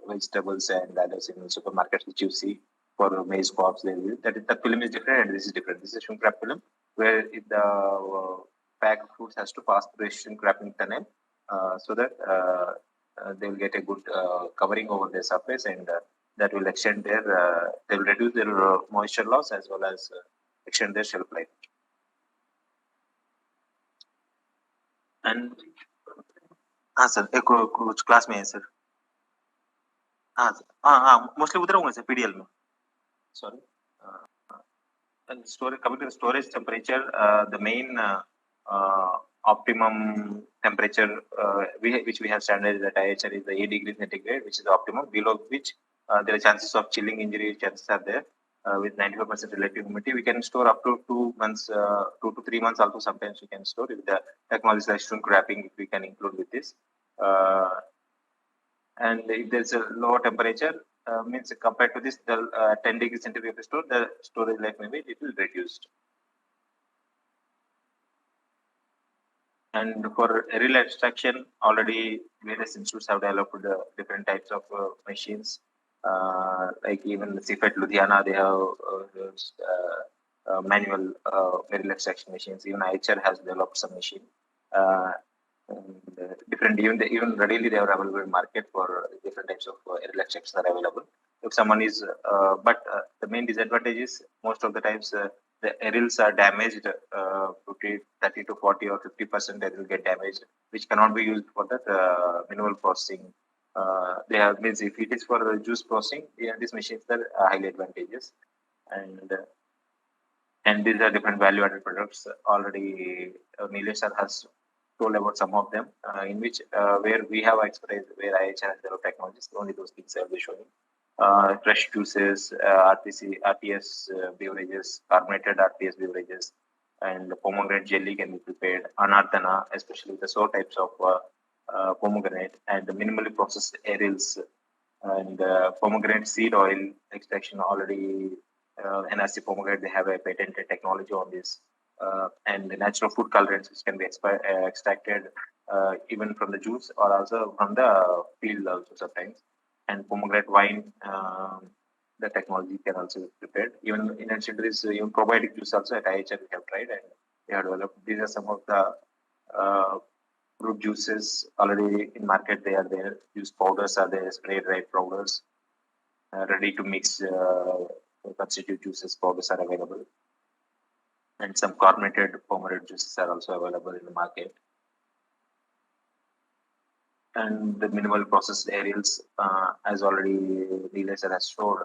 vegetables and others in supermarkets, which you see for maize crops. They use that. The film is different, and this is different. This is a shrink wrap film, where the packed foods has to pass through a shrink wrapping tunnel, so that they will get a good covering over their surface, and that will extend their, they will reduce their moisture loss as well as extend their shelf life. And sir, कुछ class में है sir. Mostly उधर होंगे sir PDL में. Sorry. And storage, coming to the storage temperature, the main optimum temperature which we have standardized at IHR is the 8 degrees centigrade, which is the optimum, below which there are chances of chilling injury chances are there. With 95% relative humidity, we can store up to 2 months, 2 to 3 months also. Sometimes we can store with the technology like shrink wrapping, if we can include with this. And if there's a lower temperature, means compared to this, the 10 degrees centigrade store, the storage life may be little reduced. And for aerial extraction, already various institutes have developed different types of machines. Like even CFET Ludhiana, they have manual aerial extraction machines. Even IHR has developed some machine. Different, even readily they are available in market for different types of aerial extractions are available. If someone is, but the main disadvantage is most of the times the aerials are damaged, 30 to 40 or 50% they will get damaged, which cannot be used for that minimal processing. They have means if it is for juice processing, these machines are highly advantageous, and these are different value-added products. Already Nilesh sir has told about some of them, in which where we have expertise, where IHR has developed technologies. Only those things I will be showing. Fresh juices, RTS beverages, carbonated RTS beverages, and pomegranate jelly can be prepared. Anardana, especially the sour types of pomegranate, and the minimally processed aerials, and pomegranate seed oil extraction. Already NRC pomegranate, they have a patented technology on this. And the natural food colorants, which can be extracted even from the juice or also from the field also sometimes. And pomegranate wine, the technology can also be prepared. Even in addition to this, even probiotic juice also at IHR we have tried, and we have developed. These are some of the fruit juices already in market. They are there. Juice powders are there, spray dried powders, ready to mix constitute juices powders are available. And some carbonated pomegranate juices are also available in the market. And the minimal processed aerials, as already Nilesh sir has showed,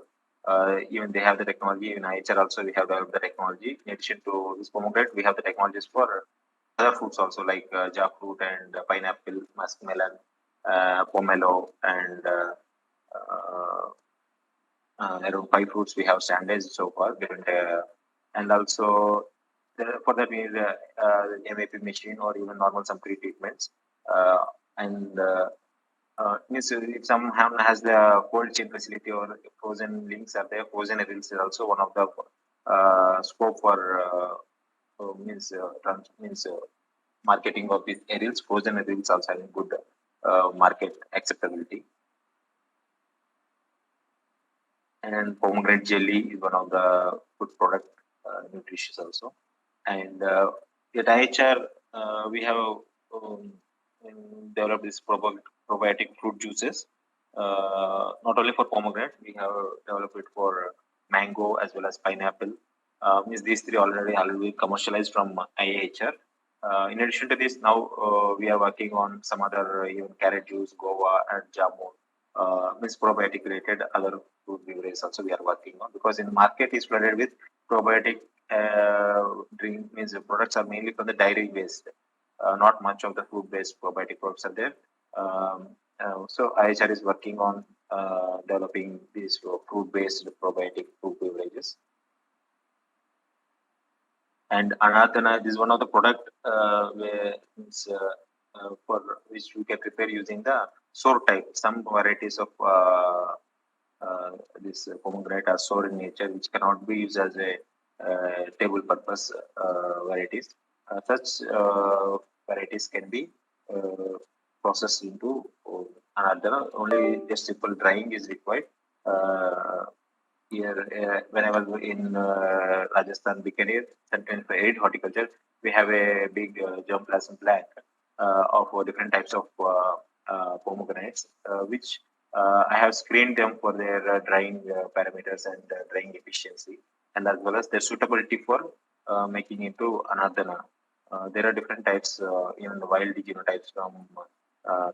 even they have the technology. In IHR also, we have developed the technology. In addition to this pomegranate, we have the technologies for other fruits also, like jackfruit and pineapple, muskmelon, pomelo, and around 5 fruits we have standardized so far. Different, and also for that we need MAP machine or even normal some pre-treatments. And means if someone has the cold chain facility or frozen links are there, frozen aerials is also one of the scope for marketing of these aerials. Frozen aerials also having good market acceptability. And pomegranate jelly is one of the food product, nutritious also. And at IHR, we have developed this probiotic fruit juices. Not only for pomegranate, we have developed it for mango as well as pineapple. Means these three already commercialized from IHR. In addition to this, now we are working on some other even carrot juice, guava, and jamun. Means probiotic related other food beverages also we are working on, because in the market is flooded with probiotic drink, means the products are mainly from the dairy based. Not much of the food based probiotic products are there. So IHR is working on developing these food based probiotic food beverages. And anadana, this is one of the product where for which we can prepare using the sour type. Some varieties of this pomegranate are sour in nature, which cannot be used as a table purpose varieties. Such varieties can be processed into another. Only just simple drying is required. Here, when I was in Rajasthan, Bikaner, Center for Aid Horticulture, we have a big germplasm plant of different types of pomegranates, which I have screened them for their drying parameters and drying efficiency, and as well as their suitability for making into anadana. There are different types, even the wild genotypes from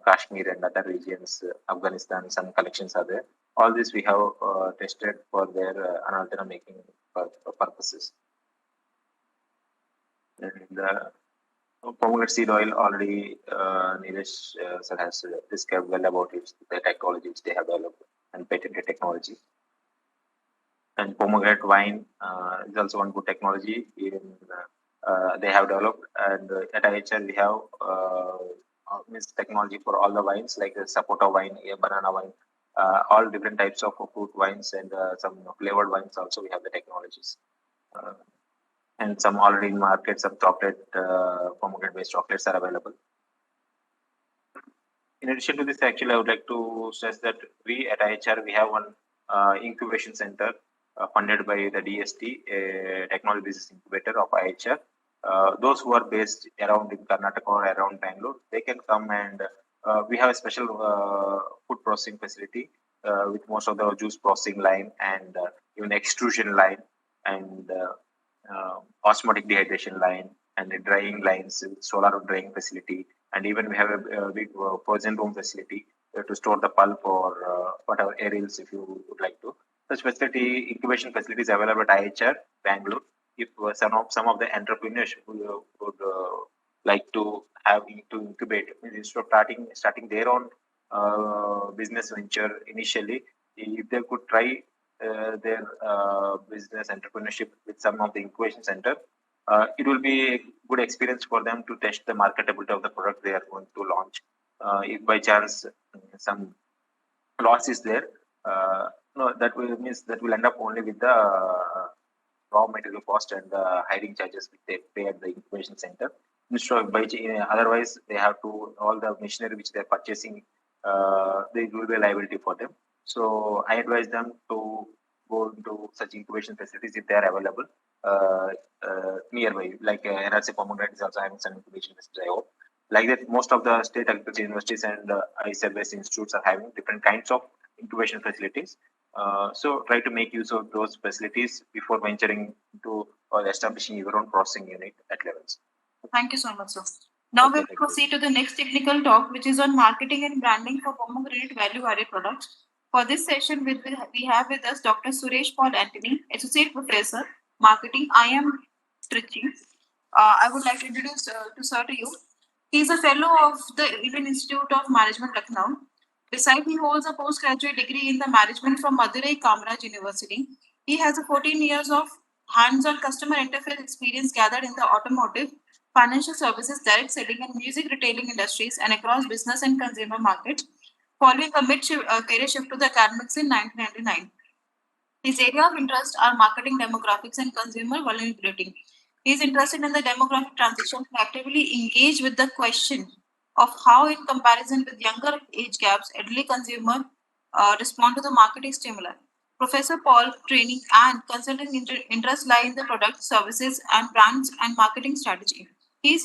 Kashmir and other regions, Afghanistan, some collections are there. All this we have tested for their anadana making purposes. And pomegranate seed oil already Neeraj sir has described well about it, the technology which they have developed and patented technology. And pomegranate wine is also one good technology even they have developed. And at IHR we have means technology for all the wines like the sapota wine, banana wine, all different types of fruit wines and some flavored wines also we have the technologies. And some already in market, some chocolate, pomegranate based chocolates are available. In addition to this, actually, I would like to stress that we at IHR, we have one incubation center funded by the DST, a technology business incubator of IHR. Those who are based around in Karnataka or around Bangalore, they can come and we have a special food processing facility with most of the juice processing line and even extrusion line and osmotic dehydration line and the drying lines, solar drying facility, and even we have a big frozen room facility to store the pulp or whatever aerials if you would like to. Such facility, incubation facilities available at IHR, Bangalore. If some of the entrepreneurs would like to have to incubate instead of starting their own business venture initially, if they could try their business entrepreneurship with some of the incubation center, it will be a good experience for them to test the marketability of the product they are going to launch. If by chance some loss is there, no, that will means that will end up only with the raw material cost and the hiring charges which they pay at the incubation center. Instead of otherwise they have to all the machinery which they are purchasing, there will be a liability for them. So I advise them to go into such incubation facilities if they are available nearby. Like NRC Pomegranate is also having some incubation facilities, I hope. Like that, most of the state agriculture universities and ISR-based institutes are having different kinds of incubation facilities. So try to make use of those facilities before venturing into or establishing your own processing unit at levels. Thank you so much, sir. Now Okay, we will proceed to the next technical talk, which is on marketing and branding for pomegranate value-added products. For this session, we have with us Dr. Suresh Paul Anthony, Associate Professor, Marketing. I am Trichy. I would like to introduce to sir to you. He is a fellow of the Indian Institute of Management, Lucknow. Besides, he holds a postgraduate degree in the management from Madurai Kamaraj University. He has a 14 years of hands-on customer interface experience gathered in the automotive, financial services, direct selling, and music retailing industries and across business and consumer markets, following a mid-career shift to the academics in 1999. His area of interest are marketing, demographics, and consumer vulnerability. He is interested in the demographic transition and actively engaged with the question of how, in comparison with younger age gaps, elderly consumer respond to the marketing stimuli. Professor Paul training and consulting interests lie in the product, services, and brands and marketing strategy. He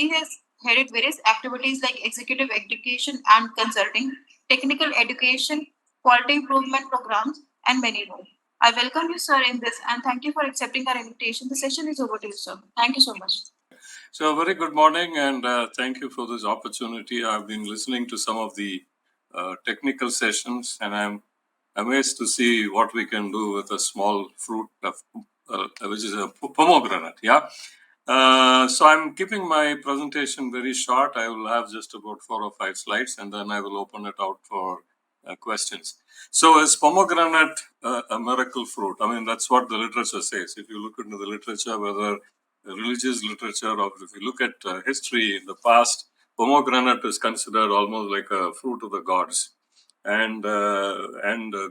has headed various activities like executive education and consulting, technical education, quality improvement programs, and many more. I welcome you, sir, in this and thank you for accepting our invitation. The session is over to you, sir. Thank you so much. So, very good morning and thank you for this opportunity. I've been listening to some of the technical sessions and I'm amazed to see what we can do with a small fruit, which is a pomegranate. Yeah. So I'm keeping my presentation very short. I will have just about 4 or 5 slides and then I will open it out for questions. So is pomegranate a miracle fruit? I mean, that's what the literature says. If you look into the literature, whether religious literature, or if you look at history in the past, pomegranate is considered almost like a fruit of the gods. And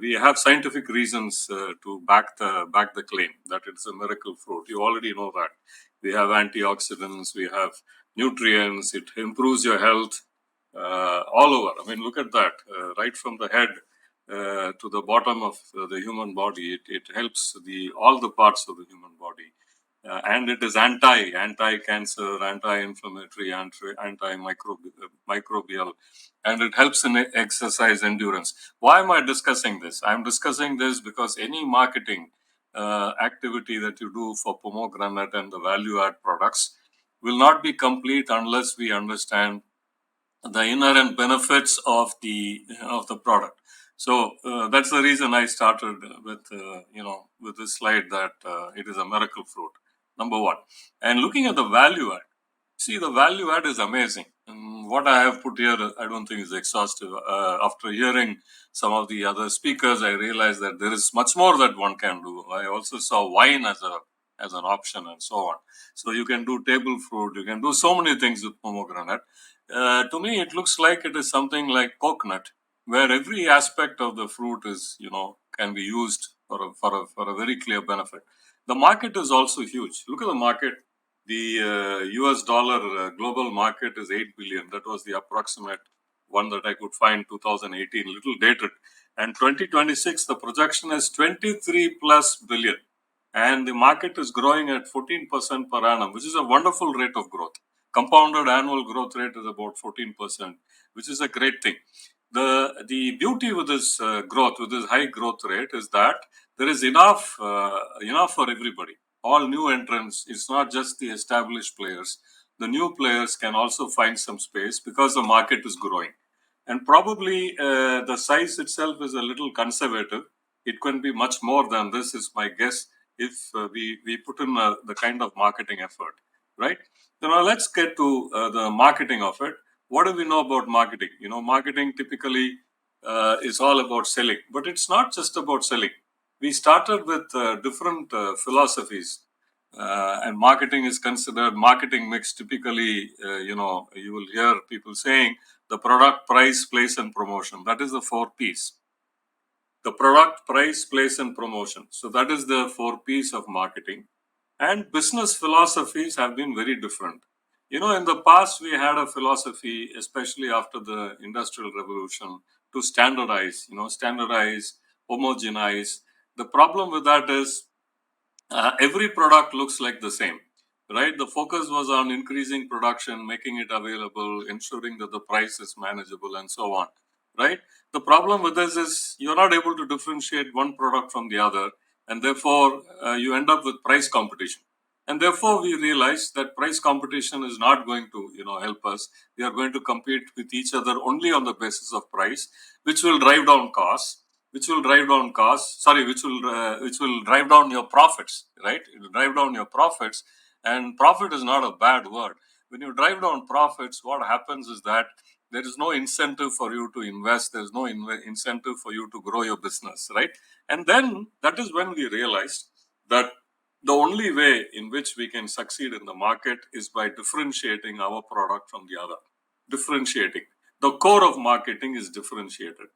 we have scientific reasons to back the claim that it's a miracle fruit. You already know that. We have antioxidants, we have nutrients, it improves your health all over. I mean, look at that, right from the head to the bottom of the human body. It helps all the parts of the human body. And it is anti-cancer, anti-inflammatory, anti-microbial, and it helps in exercise endurance. Why am I discussing this? I'm discussing this because any marketing activity that you do for pomegranate and the value-add products will not be complete unless we understand the inherent benefits of the product. So that's the reason I started with this slide that it is a miracle fruit. Number one, and looking at the value add. See, the value add is amazing. And what I have put here, I don't think is exhaustive. After hearing some of the other speakers, I realized that there is much more that one can do. I also saw wine as an option and so on. So you can do table fruit. You can do so many things with pomegranate. To me, it looks like it is something like coconut, where every aspect of the fruit is, can be used for a very clear benefit. The market is also huge. Look at the market. The US dollar global market is 8 billion. That was the approximate one that I could find 2018, little dated. And 2026, the projection is 23 plus billion. And the market is growing at 14% per annum, which is a wonderful rate of growth. Compounded annual growth rate is about 14%, which is a great thing. The beauty with this growth, with this high growth rate, is that there is enough for everybody. All new entrants, it's not just the established players. The new players can also find some space because the market is growing. And probably the size itself is a little conservative. It can be much more than this, is my guess, if we put in the kind of marketing effort, right? So now let's get to the marketing of it. What do we know about marketing? Marketing typically is all about selling, but it's not just about selling. We started with different philosophies, and marketing is considered marketing mix. Typically, you will hear people saying the product, price, place, and promotion. That is the 4 P's. The product, price, place, and promotion. So that is the 4 P's of marketing. And business philosophies have been very different. In the past, we had a philosophy, especially after the Industrial Revolution, to standardize, homogenize. The problem with that is every product looks like the same, right? The focus was on increasing production, making it available, ensuring that the price is manageable, and so on, right? The problem with this is you're not able to differentiate one product from the other, and therefore you end up with price competition. And therefore, we realize that price competition is not going to, help us. We are going to compete with each other only on the basis of price, which will drive down costs. Which will drive down your profits, right? It will drive down your profits, and profit is not a bad word. When you drive down profits, what happens is that there is no incentive for you to invest. There is no incentive for you to grow your business, right? And then that is when we realized that the only way in which we can succeed in the market is by differentiating our product from the other. Differentiating. The core of marketing is differentiated.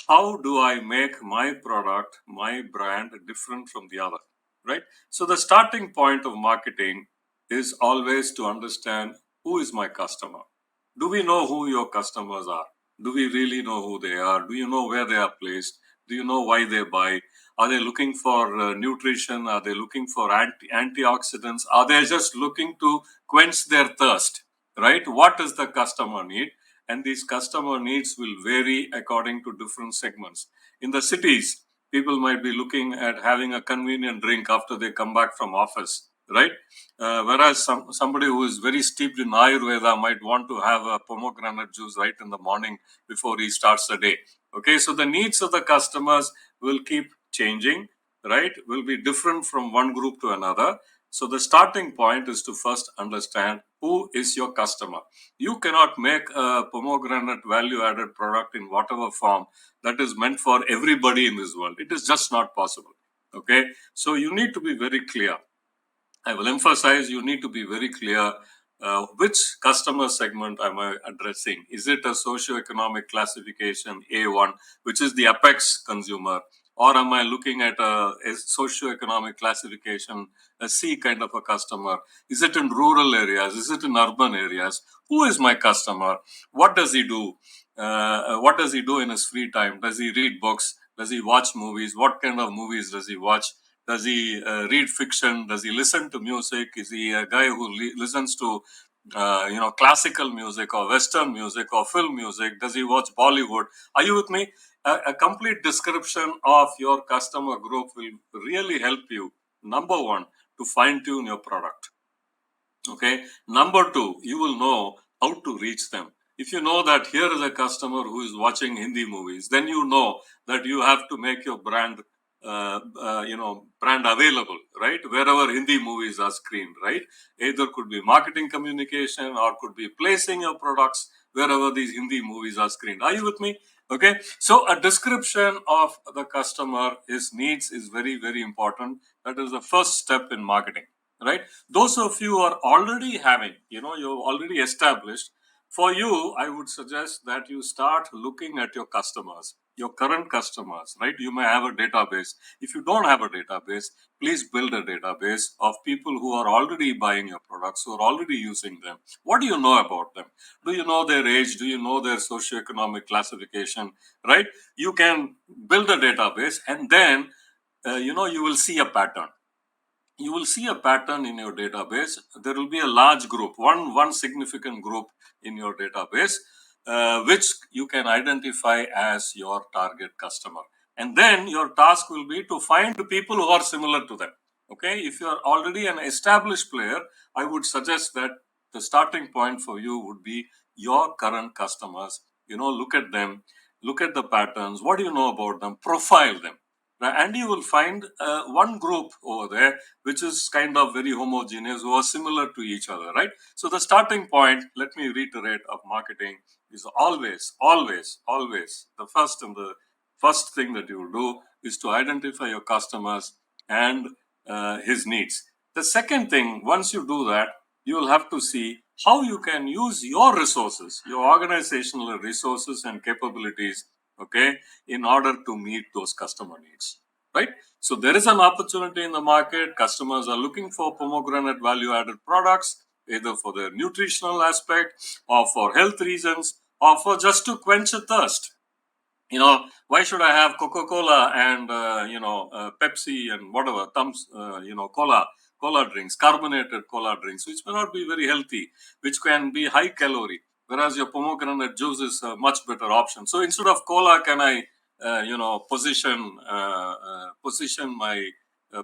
How do I make my product, my brand different from the other, right? So the starting point of marketing is always to understand who is my customer. Do we know who your customers are? Do we really know who they are? Do you know where they are placed? Do you know why they buy? Are they looking for nutrition? Are they looking for antioxidants? Are they just looking to quench their thirst, right? What does the customer need? And these customer needs will vary according to different segments. In the cities, people might be looking at having a convenient drink after they come back from office, right? Whereas somebody who is very steeped in Ayurveda might want to have a pomegranate juice right in the morning before he starts the day. Okay, so the needs of the customers will keep changing, right? Will be different from one group to another. So the starting point is to first understand who is your customer. You cannot make a pomegranate value-added product in whatever form that is meant for everybody in this world. It is just not possible. Okay, so you need to be very clear. I will emphasize you need to be very clear which customer segment am I addressing. Is it a socio-economic classification A1, which is the apex consumer, or am I looking at a socio-economic classification, a C kind of a customer? Is it in rural areas? Is it in urban areas? Who is my customer? What does he do? What does he do in his free time? Does he read books? Does he watch movies? What kind of movies does he watch? Does he read fiction? Does he listen to music? Is he a guy who listens to classical music or Western music or film music? Does he watch Bollywood? Are you with me? A complete description of your customer group will really help you. Number one, to fine tune your product. Okay. Number two, you will know how to reach them. If you know that here is a customer who is watching Hindi movies, then you know that you have to make your brand, brand available, right? Wherever Hindi movies are screened, right? Either could be marketing communication or could be placing your products wherever these Hindi movies are screened. Are you with me? Okay. So a description of the customer, his needs is very, very important. That is the first step in marketing, right? Those of you who are already having, you've already established, for you, I would suggest that you start looking at your customers, your current customers, right? You may have a database. If you don't have a database, please build a database of people who are already buying your products, who are already using them. What do you know about them? Do you know their age? Do you know their socioeconomic classification, right? You can build a database, and then, you will see a pattern. You will see a pattern in your database. There will be a large group, one significant group in your database, which you can identify as your target customer. And then your task will be to find people who are similar to them. Okay, if you are already an established player, I would suggest that the starting point for you would be your current customers. Look at them, look at the patterns. What do you know about them? Profile them. And you will find one group over there which is kind of very homogeneous, who are similar to each other, right? So the starting point, let me reiterate, of marketing is always the first thing that you will do is to identify your customers and his needs. The second thing, once you do that, you will have to see how you can use your resources, your organizational resources and capabilities, okay, in order to meet those customer needs, right? So there is an opportunity in the market. Customers are looking for pomegranate value-added products, either for their nutritional aspect or for health reasons or for just to quench a thirst. Why should I have Coca-Cola and Pepsi and whatever cola drinks, carbonated cola drinks, which may not be very healthy, which can be high calorie, whereas your pomegranate juice is a much better option. So instead of cola, can I position my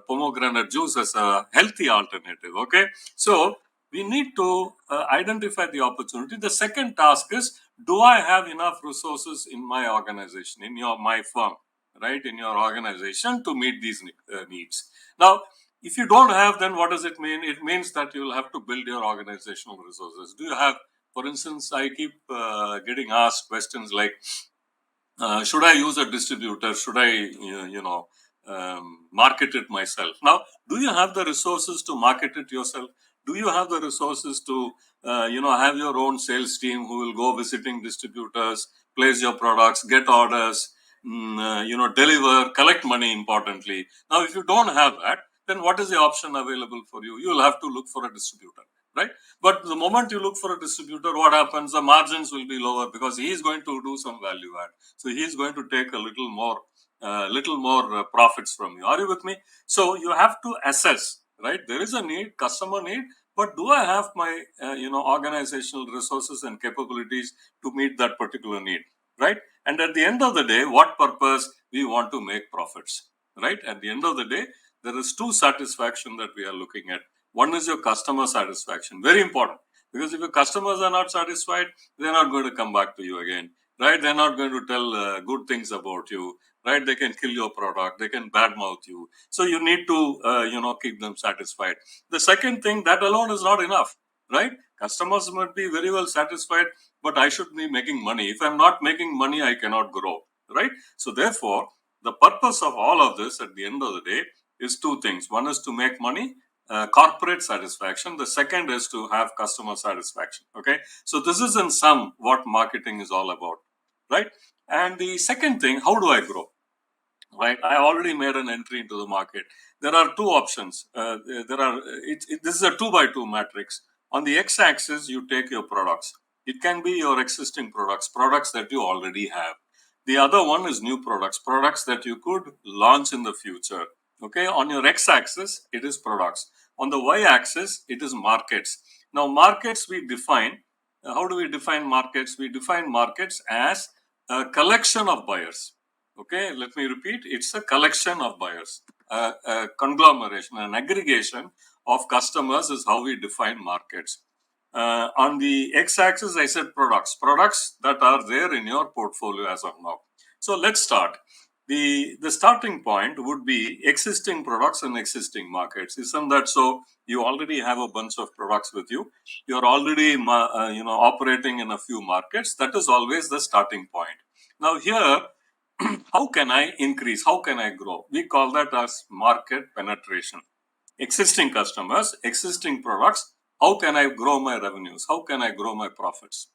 pomegranate juice as a healthy alternative? Okay, so we need to identify the opportunity. The second task is, do I have enough resources in my organization, in my firm, right, in your organization to meet these needs? Now, if you don't have, then what does it mean? It means that you will have to build your organizational resources. Do you have, for instance, I keep getting asked questions like, should I use a distributor? Should I, market it myself? Now, do you have the resources to market it yourself? Do you have the resources to, have your own sales team who will go visiting distributors, place your products, get orders, deliver, collect money, importantly? Now, if you don't have that, then what is the option available for you? You will have to look for a distributor, right? But the moment you look for a distributor, what happens? The margins will be lower because he is going to do some value add. So he is going to take a little more profits from you. Are you with me? So you have to assess, right? There is a need, customer need, but do I have my organizational resources and capabilities to meet that particular need, right? And at the end of the day, what purpose we want to make profits, right? At the end of the day, there is two satisfaction that we are looking at. One is your customer satisfaction, very important, because if your customers are not satisfied, they're not going to come back to you again, right? They're not going to tell good things about you, right? They can kill your product, they can badmouth you. So you need to, keep them satisfied. The second thing, that alone is not enough, right? Customers might be very well satisfied, but I should be making money. If I'm not making money, I cannot grow, right? So therefore, the purpose of all of this at the end of the day is two things. One is to make money, corporate satisfaction. The second is to have customer satisfaction. Okay, so this is in sum what marketing is all about, right? And the second thing, how do I grow? Right, I already made an entry into the market. There are two options. This is a 2x2 matrix. On the x-axis, you take your products. It can be your existing products that you already have. The other one is new products that you could launch in the future. Okay, on your x-axis, it is products. On the y-axis, it is markets. Now, markets we define. How do we define markets? We define markets as a collection of buyers. Okay, let me repeat. It's a collection of buyers, a conglomeration, an aggregation of customers is how we define markets. On the x-axis, I said products that are there in your portfolio as of now. So let's start. The starting point would be existing products and existing markets. Isn't that so? You already have a bunch of products with you. You're already operating in a few markets. That is always the starting point. Now here, how can I increase? How can I grow? We call that as market penetration. Existing customers, existing products. How can I grow my revenues? How can I grow my profits?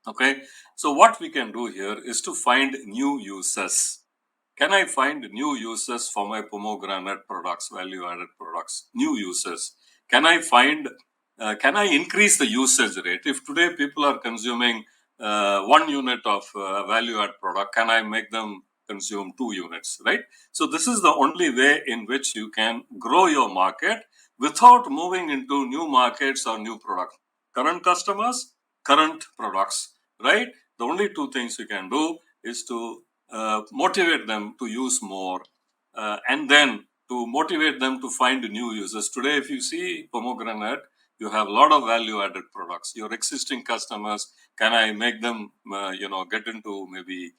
Okay. So what we can do here is to find new users. Can I find new users for my Pomegranate products, value-added products? New users. Can I increase the usage rate? If today people are consuming 1 unit of value-add product, can I make them consume 2 units, right? So this is the only way in which you can grow your market without moving into new markets or new products. Current customers, current products, right? The only two things you can do is to motivate them to use more and then to motivate them to find new users. Today, if you see Pomegranate, you have a lot of value-added products. Your existing customers, can I make them, get into maybe,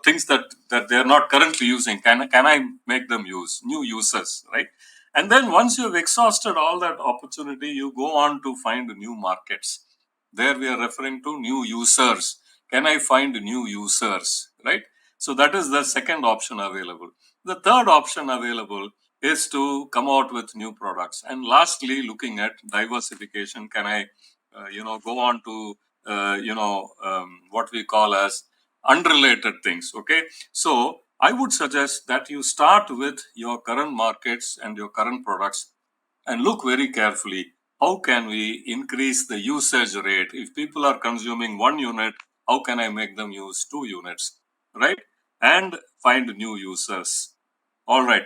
things that they're not currently using? Can I make them use new users, right? And then once you've exhausted all that opportunity, you go on to find new markets. There we are referring to new users. Can I find new users, right? So that is the second option available. The third option available is to come out with new products. And lastly, looking at diversification, can I, go on to, what we call as unrelated things. Okay. So I would suggest that you start with your current markets and your current products and look very carefully. How can we increase the usage rate? If people are consuming 1 unit, how can I make them use 2 units, right? And find new users. All right.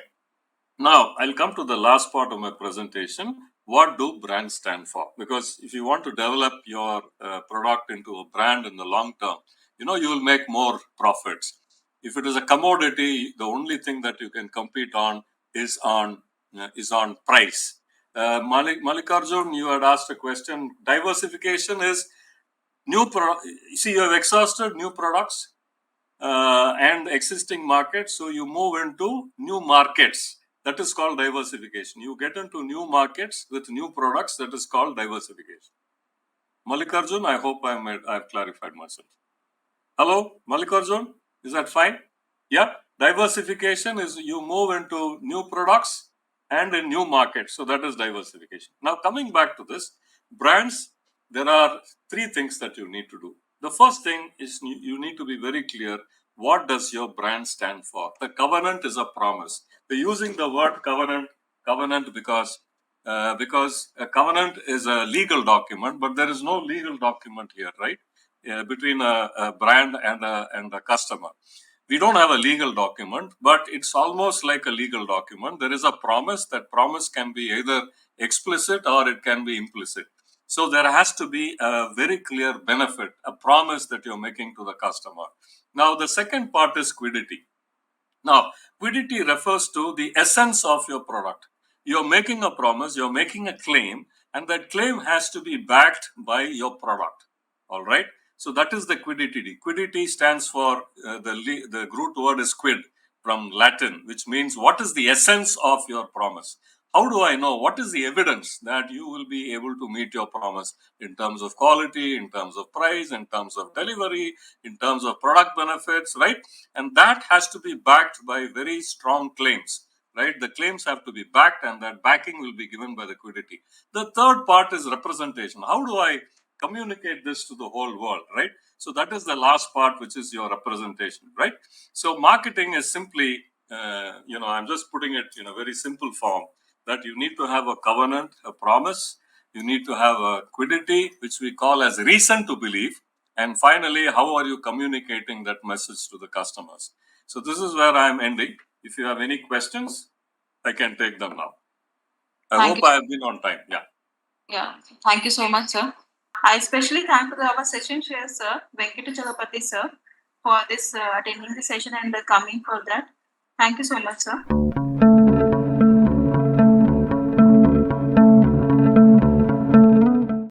Now, I'll come to the last part of my presentation. What do brands stand for? Because if you want to develop your product into a brand in the long term, you will make more profits. If it is a commodity, the only thing that you can compete on is on price. Malikarjun, you had asked a question. Diversification is new product. See, you have exhausted new products and existing markets, so you move into new markets. That is called diversification. You get into new markets with new products. That is called diversification. Malikarjun, I hope I've clarified myself. Hello, Malikarjun, is that fine? Yeah, diversification is you move into new products and in new markets. So that is diversification. Now, coming back to this, brands, there are 3 things that you need to do. The first thing is you need to be very clear. What does your brand stand for? The covenant is a promise. They're using the word covenant because a covenant is a legal document, but there is no legal document here, right? Between a brand and a customer. We don't have a legal document, but it's almost like a legal document. There is a promise. That promise can be either explicit or it can be implicit. So there has to be a very clear benefit, a promise that you're making to the customer. Now, the second part is quiddity. Now, quiddity refers to the essence of your product. You're making a promise, you're making a claim, and that claim has to be backed by your product. All right. So that is the quiddity. Quiddity stands for the root word is quid from Latin, which means what is the essence of your promise? How do I know? What is the evidence that you will be able to meet your promise in terms of quality, in terms of price, in terms of delivery, in terms of product benefits, right? And that has to be backed by very strong claims, right? The claims have to be backed, and that backing will be given by liquidity. The third part is representation. How do I communicate this to the whole world, right? So that is the last part, which is your representation, right? So marketing is simply, I'm just putting it in a very simple form, that you need to have a covenant, a promise. You need to have a quiddity, which we call as reason to believe. And finally, how are you communicating that message to the customers? So this is where I am ending. If you have any questions, I can take them now. I Thank hope you. I have been on time. Yeah. Yeah, thank you so much, sir. I especially thank our session chair, sir, Venkata Chalapati, sir, for this attending the session and coming for that. Thank you so much, sir.